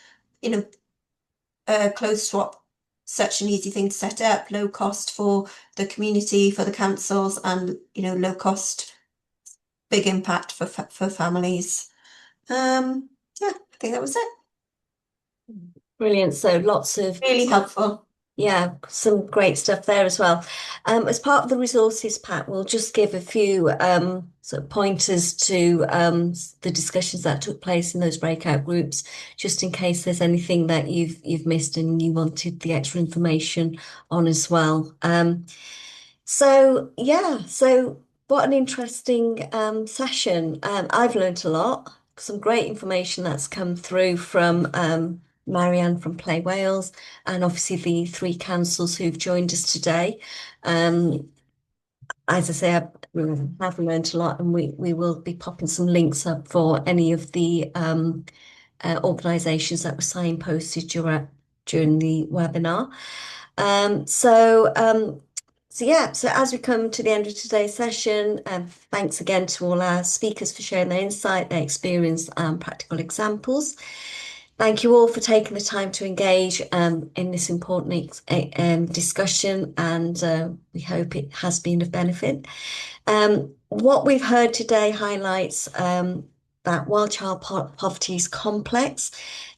clothes swap, such an easy thing to set up, low cost for the community, for the councils, and low cost, big impact for families. Yeah, I think that was it. Brilliant. So lots of really helpful. Yeah, some great stuff there as well. As part of the resources pack, we'll just give a few sort of pointers to the discussions that took place in those breakout groups, just in case there's anything that you've missed and you wanted the extra information on as well. So what an interesting session. I've learned a lot, some great information that's come through from Marianne from Play Wales, and obviously the three councils who've joined us today. As I say, I've learned a lot, and we will be popping some links up for any of the organisations that were signposted during the webinar. So as we come to the end of today's session, thanks again to all our speakers for sharing their insight, their experience, and practical examples. Thank you all for taking the time to engage in this important discussion, and we hope it has been of benefit. What we've heard today highlights that while child poverty is complex,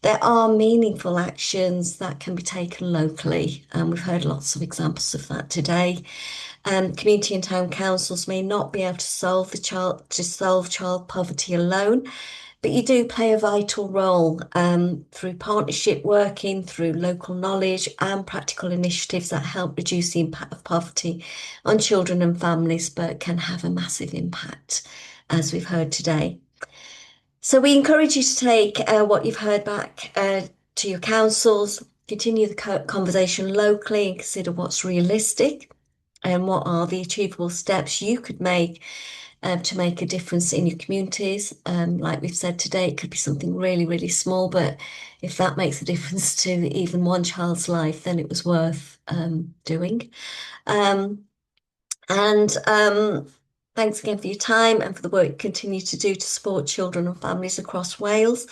there are meaningful actions that can be taken locally, and we've heard lots of examples of that today. Community and town councils may not be able to solve child poverty alone, but you do play a vital role through partnership working, through local knowledge and practical initiatives that help reduce the impact of poverty on children and families, but can have a massive impact, as we've heard today. So we encourage you to take what you've heard back to your councils, continue the conversation locally and consider what's realistic and what are the achievable steps you could make to make a difference in your communities. Like we've said today, it could be something really, really small, but if that makes a difference to even one child's life, then it was worth doing. Thanks again for your time and for the work you continue to do to support children and families across Wales.